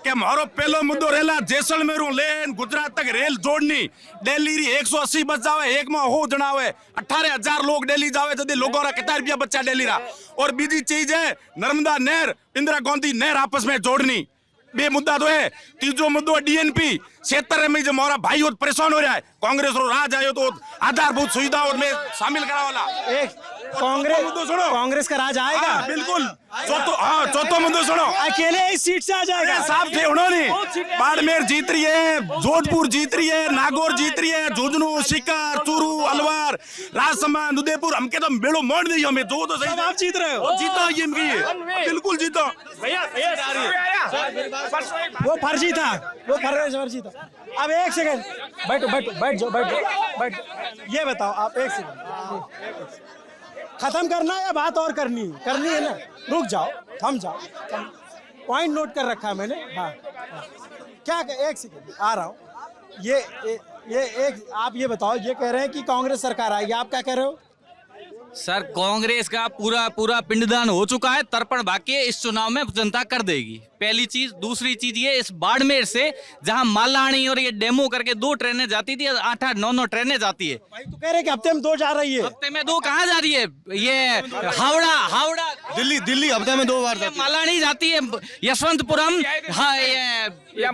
Speaker 6: कि मारो पहलो मुद्दो रेला जैसलमेर लेन गुजरात तक रेल जोड़नी। दिल्ली री 180 बस जावे, एक में हो जनावे 18,000 लोग दिल्ली जावे, जदे लोगों रा कितना रुपया बच्चा दिल्ली रा। और बीजी चीज है नर्मदा नहर, इंदिरा गांधी नहर आपस में जोड़नी। बे मुद्दा तो है। तीसरो मुद्दो DNP क्षेत्र में जो हमारा भाई और परेशान हो रहा है, कांग्रेस रो राज आयो तो आधारभूत सुविधा और में शामिल करा वाला
Speaker 3: एक कांग्रेस का राज आएगा।
Speaker 6: बिल्कुल। चौथो मुद्दो सुनो,
Speaker 3: अकेले इस सीट से आ जाएगा।
Speaker 6: साहब थे उन्होंने बाड़मेर जीत रही है, जोधपुर जीत रही है, नागौर जीत रही है, झुंझुनू, शिकार, चूरू, अलवार, राजसमंद, उदयपुर, हमके तो बेड़ो मोड़ दी हमें जो तो सही।
Speaker 3: आप जीत रहे हो।
Speaker 6: जीतो ये बिल्कुल जीतो।
Speaker 3: वो फर्जी था, फर्जी था। अब एक सेकंड बैठ जाओ। ये बताओ आप, एक सेकंड खत्म करना है या बात और करनी है ना? रुक जाओ, थम जाओ, पॉइंट नोट कर रखा है मैंने। हाँ। क्या एक सेकंड आ रहा हूँ। ये एक आप ये बताओ, ये कह रहे हैं कि कांग्रेस सरकार आएगी, आप क्या कह रहे हो?
Speaker 17: सर कांग्रेस का पूरा पिंडदान हो चुका है, तर्पण बाकी है, इस चुनाव में जनता कर देगी, पहली चीज। दूसरी चीज ये, इस बाड़मेर से जहां मालानी और ये डेमो करके 2 ट्रेनें जाती थी, 8-9 ट्रेनें जाती है।
Speaker 3: भाई तो कह रहे कि हफ्ते में 2 जा रही है।
Speaker 17: हफ्ते में 2 कहाँ जा रही है? ये हावड़ा
Speaker 20: दिल्ली हफ्ते में 2 बार जाती है।
Speaker 17: मालानी जाती है, यशवंतपुरम,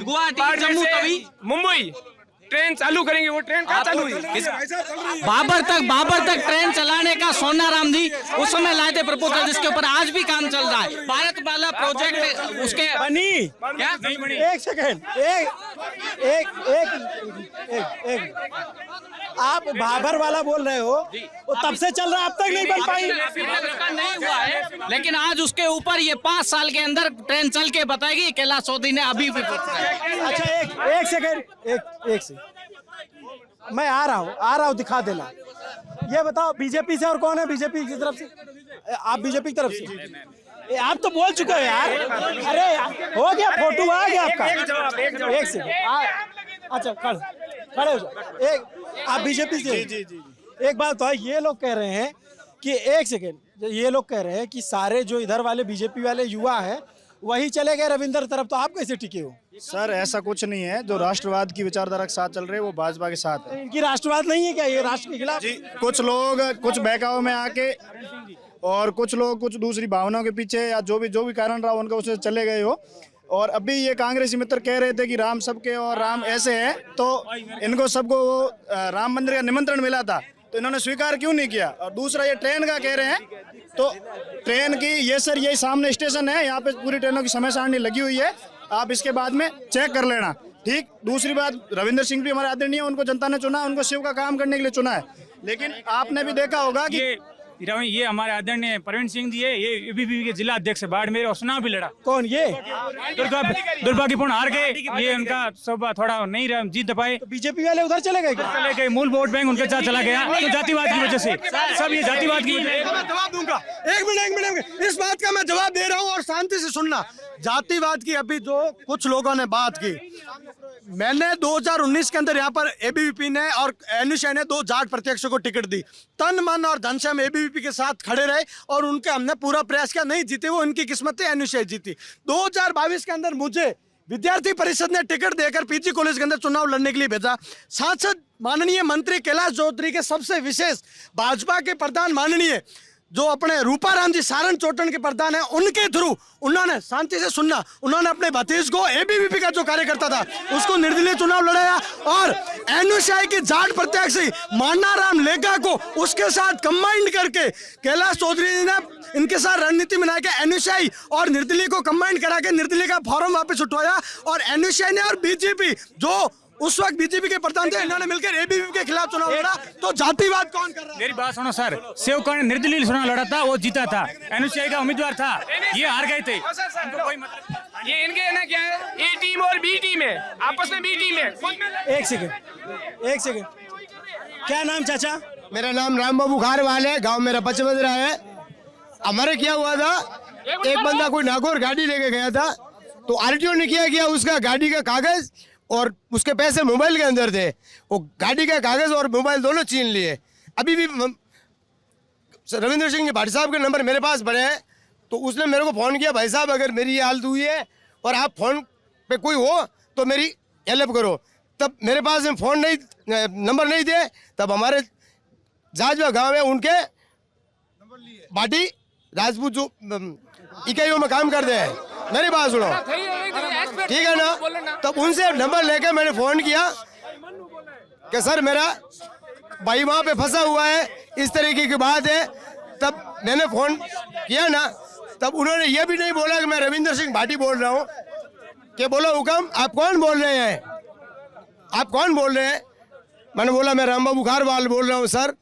Speaker 17: गुवाहाटी, जम्मू तवी,
Speaker 8: मुंबई ट्रेन चालू करेंगे, वो ट्रेन कहाँ चालू हुई?
Speaker 9: बाबर तक ट्रेन चलाने का सोनाराम जी उस समय लाए थे प्रपोजल, जिसके ऊपर आज भी काम चल रहा है। भारत वाला प्रोजेक्ट उसके
Speaker 3: बनी
Speaker 9: क्या नहीं बनी?
Speaker 3: एक सेकंड, एक आप बाबर वाला बोल रहे हो, वो तब से चल रहा, अब तक नहीं बन पाई।
Speaker 9: नहीं हुआ है, लेकिन आज उसके ऊपर ये 5 साल के अंदर ट्रेन चल के बताएगी। कैलाश चौधरी ने अभी भी
Speaker 3: अच्छा एक सेकंड, एक सेकंड, मैं आ रहा हूँ दिखा देना। ये बताओ बीजेपी से और कौन है बीजेपी की तरफ से? आप बीजेपी की तरफ से? आप तो बोल चुके हो यार। अरे हो गया, फोटो आ गया आपका। एक सेकंड, अच्छा खड़े हो जाओ। एक आप बीजेपी से? जी। एक बात तो है, ये लोग कह रहे हैं कि एक सेकंड, ये लोग कह रहे हैं कि सारे जो इधर वाले बीजेपी वाले युवा हैं वही चले गए रविंद्र तरफ, तो आप कैसे टिके हो?
Speaker 21: सर ऐसा कुछ नहीं है, जो राष्ट्रवाद की विचारधारा के साथ चल रहे हैं वो भाजपा के साथ है।
Speaker 3: इनकी राष्ट्रवाद नहीं है क्या, ये राष्ट्र के खिलाफ?
Speaker 21: जी, कुछ लोग कुछ बहकाव में आके और कुछ लोग कुछ दूसरी भावनाओं के पीछे या जो भी कारण रहा उनका उससे चले गए हो। और अभी ये कांग्रेसी मित्र कह रहे थे कि राम सबके और राम ऐसे है, तो इनको सबको राम मंदिर का निमंत्रण मिला था, तो इन्होंने स्वीकार क्यों नहीं किया? और दूसरा ये ट्रेन का कह रहे हैं, तो ट्रेन की ये सर यही सामने स्टेशन है, यहाँ पे पूरी ट्रेनों की समय सारणी लगी हुई है, आप इसके बाद में चेक कर लेना। ठीक, दूसरी बात, रविंद्र सिंह भी हमारे आदरणीय, उनको जनता ने चुना, उनको शिव का काम करने के लिए चुना है, लेकिन आपने भी देखा होगा कि
Speaker 14: ये हमारे आदरणीय प्रवीण सिंह जी है, ये एबीवीपी के जिला अध्यक्ष है बाड़मेर, और चुनाव भी लड़ा।
Speaker 3: कौन ये?
Speaker 14: दुर्भाग्यपूर्ण हार गए, ये उनका सब थोड़ा नहीं जीत पाए।
Speaker 3: तो बीजेपी वाले उधर चले गए,
Speaker 14: मूल वोट बैंक उनके साथ चला गया, तो जातिवाद की वजह से सब, ये जातिवाद की वजह से।
Speaker 7: मैं जवाब दूंगा, एक मिनट, इस बात का मैं जवाब दे रहा हूँ और शांति से सुनना। जातिवाद की अभी जो कुछ लोगों ने बात की, मैंने 2019 के अंदर यहाँ पर एबीवीपी ने और एनयूसीआई ने 2 जाट प्रत्याशियों को टिकट दी, तन मन और धन से हम एबीवीपी के साथ खड़े रहे और उनके हमने पूरा प्रयास किया, नहीं जीते वो, उनकी किस्मत थी, एनयूसीआई जीती। 2022 के अंदर मुझे विद्यार्थी परिषद ने टिकट देकर पीजी कॉलेज के अंदर चुनाव लड़ने के लिए भेजा। सांसद माननीय मंत्री कैलाश चौधरी के सबसे विशेष भाजपा के प्रधान माननीय जो अपने रूपाराम जी सारण चोटन के प्रधान है, उनके थ्रू उन्होंने, शांति से सुनना, उन्होंने अपने भतीज को एबीवीपी का जो कार्यकर्ता था उसको निर्दलीय चुनाव लड़ाया और एनयूसीआई की जाट प्रत्याशी मान्नाराम लेगा को उसके साथ कंबाइंड करके कैलाश चौधरी ने इनके साथ रणनीति बना के एनयूसीआई और निर्दलीय को कंबाइंड करा के निर्दलीय का फॉर्म वापस उठवाया और एनयूसीआई ने और बीजेपी जो उस वक्त बीजेपी के प्रधान थे, इन्होंने मिलकर एबीवीपी के खिलाफ चुनाव लड़ा। तो जातिवाद कौन कर रहा है?
Speaker 14: मेरी बात सुनो सर, सेवका ने निर्दलीय चुनाव लड़ा था, वो जीता था, एनयूसीआई का उम्मीदवार था, ये हार गए थे।
Speaker 8: ये इनके ना क्या है, ए टीम और बी टीम है, आपस में बी टीम है।
Speaker 3: एक सेकंड, क्या नाम चाचा?
Speaker 22: मेरा नाम राम बाबू खारवाल है, गांव मेरा पचमंदरा है। हमारे क्या हुआ था, एक बंदा कोई नागौर गाड़ी लेके गया था, तो आरटीओ ने क्या किया, उसका गाड़ी का कागज और उसके पैसे मोबाइल के अंदर थे, वो गाड़ी का कागज और मोबाइल दोनों छीन लिए। अभी भी रविंद्र सिंह भाटी साहब के नंबर मेरे पास पड़े हैं, तो उसने मेरे को फ़ोन किया, भाई साहब अगर मेरी ये हालत हुई है और आप फ़ोन पे कोई हो तो मेरी हेल्प करो। तब मेरे पास में फ़ोन नहीं, नंबर नहीं थे, तब हमारे जाजवा गाँव है उनके भाटी राजपूत जो इकाइयों में काम करते हैं, मेरी बात सुनो, ठीक है ना? तब उनसे नंबर लेके मैंने फ़ोन किया कि सर मेरा भाई वहाँ पे फंसा हुआ है, इस तरीके की बात है। तब मैंने फ़ोन किया ना, तब उन्होंने ये भी नहीं बोला कि मैं रविंद्र सिंह भाटी बोल रहा हूँ, कि बोलो हुक्म, आप कौन बोल रहे हैं, आप कौन बोल रहे हैं? मैंने बोला मैं राम बाबू खारवाल बोल रहा हूँ सर,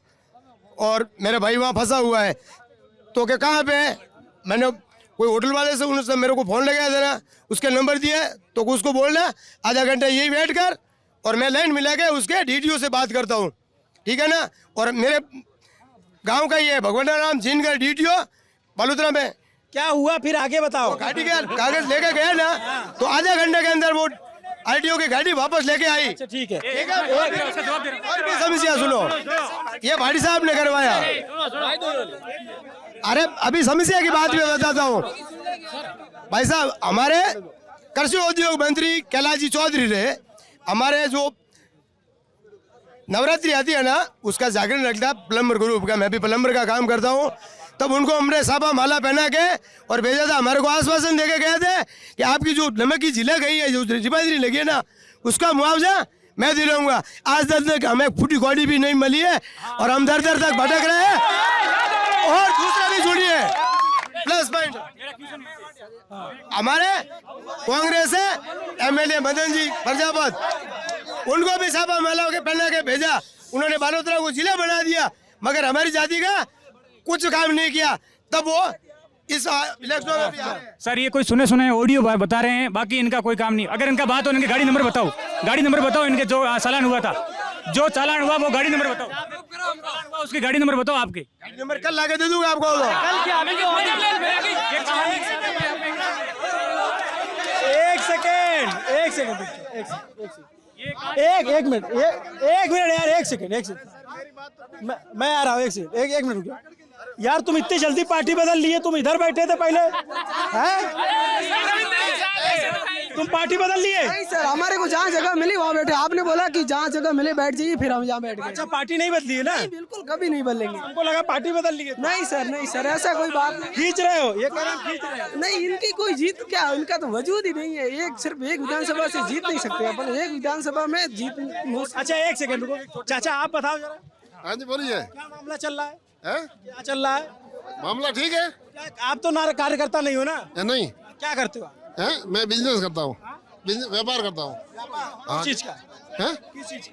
Speaker 22: और मेरा भाई वहाँ फंसा हुआ है। तो क्या कहाँ पे है? मैंने कोई होटल वाले से उन्होंने मेरे को फ़ोन लगाया था ना, उसके नंबर दिया, तो उसको बोलना आधा घंटा यही वेट कर और मैं लाइन मिला के उसके डीटीओ से बात करता हूँ, ठीक है ना? और मेरे गांव का ये भगवान राम जिन का डीटीओ बलुद्रा में।
Speaker 3: क्या हुआ फिर आगे बताओ?
Speaker 22: गाड़ी का कागज लेके गया ना, तो आधे घंटे के अंदर वो आरटीओ की गाड़ी वापस लेके आई।
Speaker 3: अच्छा ठीक है,
Speaker 22: और भी समस्या सुनो, ये भाटी साहब ने करवाया। अरे अभी समस्या की बात मैं बताता हूँ भाई साहब, हमारे कृषि उद्योग मंत्री कैलाश जी चौधरी रहे, हमारे जो नवरात्रि आती है ना उसका जागरण रखता प्लम्बर ग्रुप का, मैं भी प्लम्बर का काम करता हूँ। तब उनको हमने साफा माला पहना के और भेजा था, हमारे को आश्वासन देके गए थे कि आपकी जो नमक की झीला गई है, जो रिफाइनरी लगी है ना, उसका मुआवजा मैं दिलाऊंगा। आज तक हमें फूटी कौड़ी भी नहीं मिली है और हम दर दर तक भटक रहे हैं। और दूसरा भी सुनिए, प्लस पॉइंट हमारे कांग्रेस है एमएलए मदन जी प्रजापत, उनको भी छापा माला के पहना के भेजा। उन्होंने बालोतरा को जिला बना दिया, मगर हमारी जाति का कुछ काम नहीं किया। तब वो इस इलेक्शन में भी आ रहे हैं।
Speaker 1: सर ये कोई सुने सुने ऑडियो बता रहे हैं, बाकी इनका कोई काम नहीं। अगर इनका बात हो, इनके गाड़ी नंबर बताओ, गाड़ी नंबर बताओ, इनके जो चालान हुआ था, जो चालान हुआ वो गाड़ी नंबर बताओ, उसकी गाड़ी नंबर बताओ। आपके
Speaker 22: गाड़ी नंबर कल लाके दे दूंगा आपको।
Speaker 3: एक मिनट यार, एक सेकंड मैं आ रहा हूँ। एक मिनट रुकिए यार, तुम इतनी जल्दी पार्टी बदल लिए? तुम इधर बैठे थे पहले हैं? तुम पार्टी बदल लिए?
Speaker 10: नहीं सर, हमारे को जहाँ जगह मिली वहाँ बैठे। आपने बोला कि जहाँ जगह मिले बैठ जाइए, फिर हम यहाँ बैठ गए।
Speaker 3: अच्छा, पार्टी नहीं बदली है ना?
Speaker 10: नहीं, बिल्कुल कभी नहीं बदलेंगे।
Speaker 3: हमको लगा पार्टी बदल ली है।
Speaker 10: नहीं सर, ऐसा कोई बात नहीं।
Speaker 3: खींच रहे हो ये कदम, खींच रहे हो?
Speaker 10: नहीं, इनकी कोई जीत क्या, इनका तो वजूद ही नहीं है। सिर्फ एक विधानसभा से जीत नहीं सकते अपन, एक विधानसभा में जीत।
Speaker 3: अच्छा एक सेकंड रुको, चाचा आप बताओ जरा।
Speaker 13: हाँ जी बोलिए।
Speaker 3: क्या मामला चल रहा है? क्या चल रहा है
Speaker 13: मामला? ठीक है।
Speaker 3: आप तो कार्यकर्ता नहीं हो ना?
Speaker 13: नहीं।
Speaker 3: क्या करते हो?
Speaker 13: मैं बिजनेस करता हूँ, व्यापार करता हूँ।
Speaker 3: किस चीज का?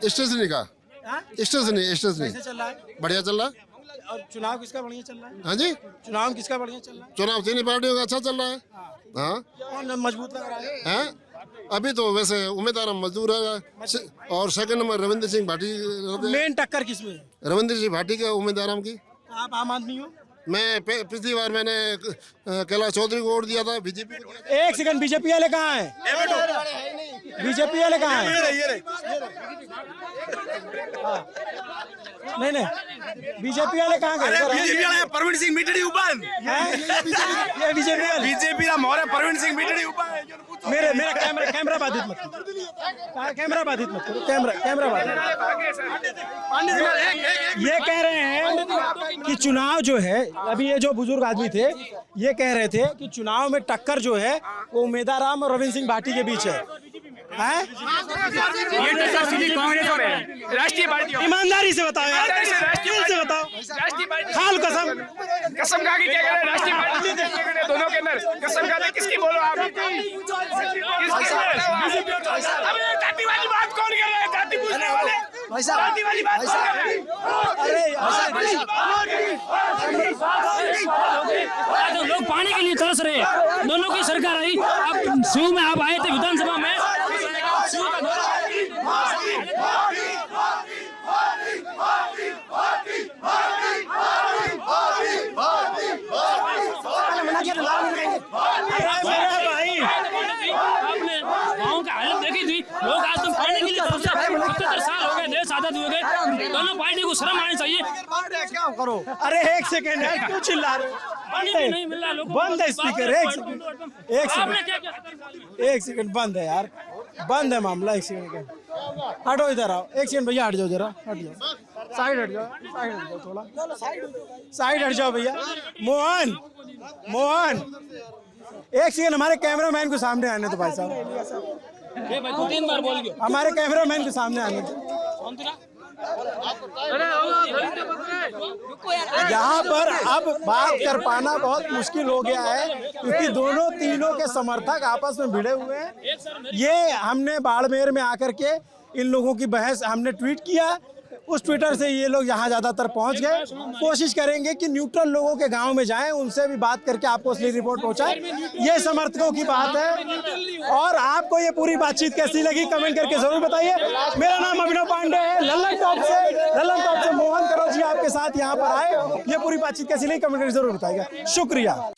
Speaker 13: स्टेशनरी का। स्टेशनरी
Speaker 3: कैसे चल रहा है?
Speaker 13: बढ़िया चल रहा है।
Speaker 3: और चुनाव किसका बढ़िया चल रहा है?
Speaker 13: हाँ जी,
Speaker 3: चुनाव किसका बढ़िया चल रहा है?
Speaker 13: चुनाव तीनों पार्टियों का अच्छा चल रहा है। हाँ,
Speaker 3: कौन मजबूत लग रहा है?
Speaker 13: अभी तो वैसे उम्मीदवार मजदूर है और second number Ravindra Singh Bhati.
Speaker 3: Main टक्कर किसमें?
Speaker 13: रविंद्र सिंह भाटी के उम्मीदवार हम की।
Speaker 3: आप आम आदमी हो?
Speaker 13: मैं पिछली बार मैंने कैलाश चौधरी को वोट दिया था, बीजेपी को।
Speaker 3: एक सेकंड, बीजेपी वाले कहाँ हैं? बीजेपी वाले कहाँ हैं? नहीं बीजेपी वाले कहाँ गए?
Speaker 6: बीजेपी वाले प्रवीण सिंह मिटड़ी ऊपर।
Speaker 3: ये बीजेपी वाले?
Speaker 6: बीजेपी का मोरे प्रवीण सिंह मिटड़ी ऊपर।
Speaker 3: मेरा कैमरा बाधित मत करो, कैमरा बाधित मत करो, कैमरा बाधित। ये कह रहे हैं कि चुनाव जो है, अभी ये जो बुजुर्ग आदमी थे ये कह रहे थे कि चुनाव में टक्कर जो है वो उम्मीदवार राम और रविंद्र सिंह भाटी के बीच है।
Speaker 1: ये टक्कर सीधी कांग्रेस और राष्ट्रीय पार्टी।
Speaker 3: ईमानदारी से बताओ यार, दिल से बताओ। खाल
Speaker 8: कसम खा के क्या कह रहे हैं? राष्ट्रीय पार्टी दोनों के अंदर कसम खा के किसकी बोलो आप? जाति वाली बात कौन कर रहा है? जाति पूछने वाले जाति वाली बात कौन कर रहे हैं?
Speaker 19: अरे लोग पानी के लिए तरस रहे हैं। दोनों की सरकार आई, आप शिव में आप आए थे विधानसभा में। आपने गाँव का हालत देखी थी, लोग आज तो पानी के लिए तरस रहे हैं। 77 साल हो गए, देश आजाद हुए गए। दोनों पार्टी को शर्म आनी चाहिए।
Speaker 3: क्या करो? अरे एक सेकंड है, क्यों चिल्ला रहे हो?
Speaker 19: नहीं मिल रहा, लोगों
Speaker 3: बंद है स्पीकर। एक सेकंड बंद है यार, बंद है मामला। एक सेकंड हटो, इधर आओ। एक सेकंड भैया, हट जाओ जरा, हट जाओ, साइड हट जाओ थोड़ा, साइड हट जाओ भैया। मोहन एक सेकंड, हमारे कैमरामैन को सामने आने दो भाई साहब।
Speaker 19: 3 बार बोल गए।
Speaker 3: हमारे कैमरामैन को सामने आने दो। यहाँ पर अब बात कर पाना बहुत मुश्किल हो गया है, क्योंकि दोनों तीनों के समर्थक आपस में भिड़े हुए हैं। ये हमने बाड़मेर में आकर के इन लोगों की बहस हमने ट्वीट किया, उस ट्विटर से ये लोग यहाँ ज़्यादातर पहुँच गए। कोशिश करेंगे कि न्यूट्रल लोगों के गांव में जाएं, उनसे भी बात करके आपको असली रिपोर्ट पहुँचाएं। ये समर्थकों की बात है। और आपको ये पूरी बातचीत कैसी लगी कमेंट करके जरूर बताइए। मेरा नाम अभिनव पांडे है, लल्लन टॉप से मोहन करो जी आपके साथ यहाँ पर आए। ये पूरी बातचीत कैसी लगी कमेंट करके जरूर बताइएगा। शुक्रिया।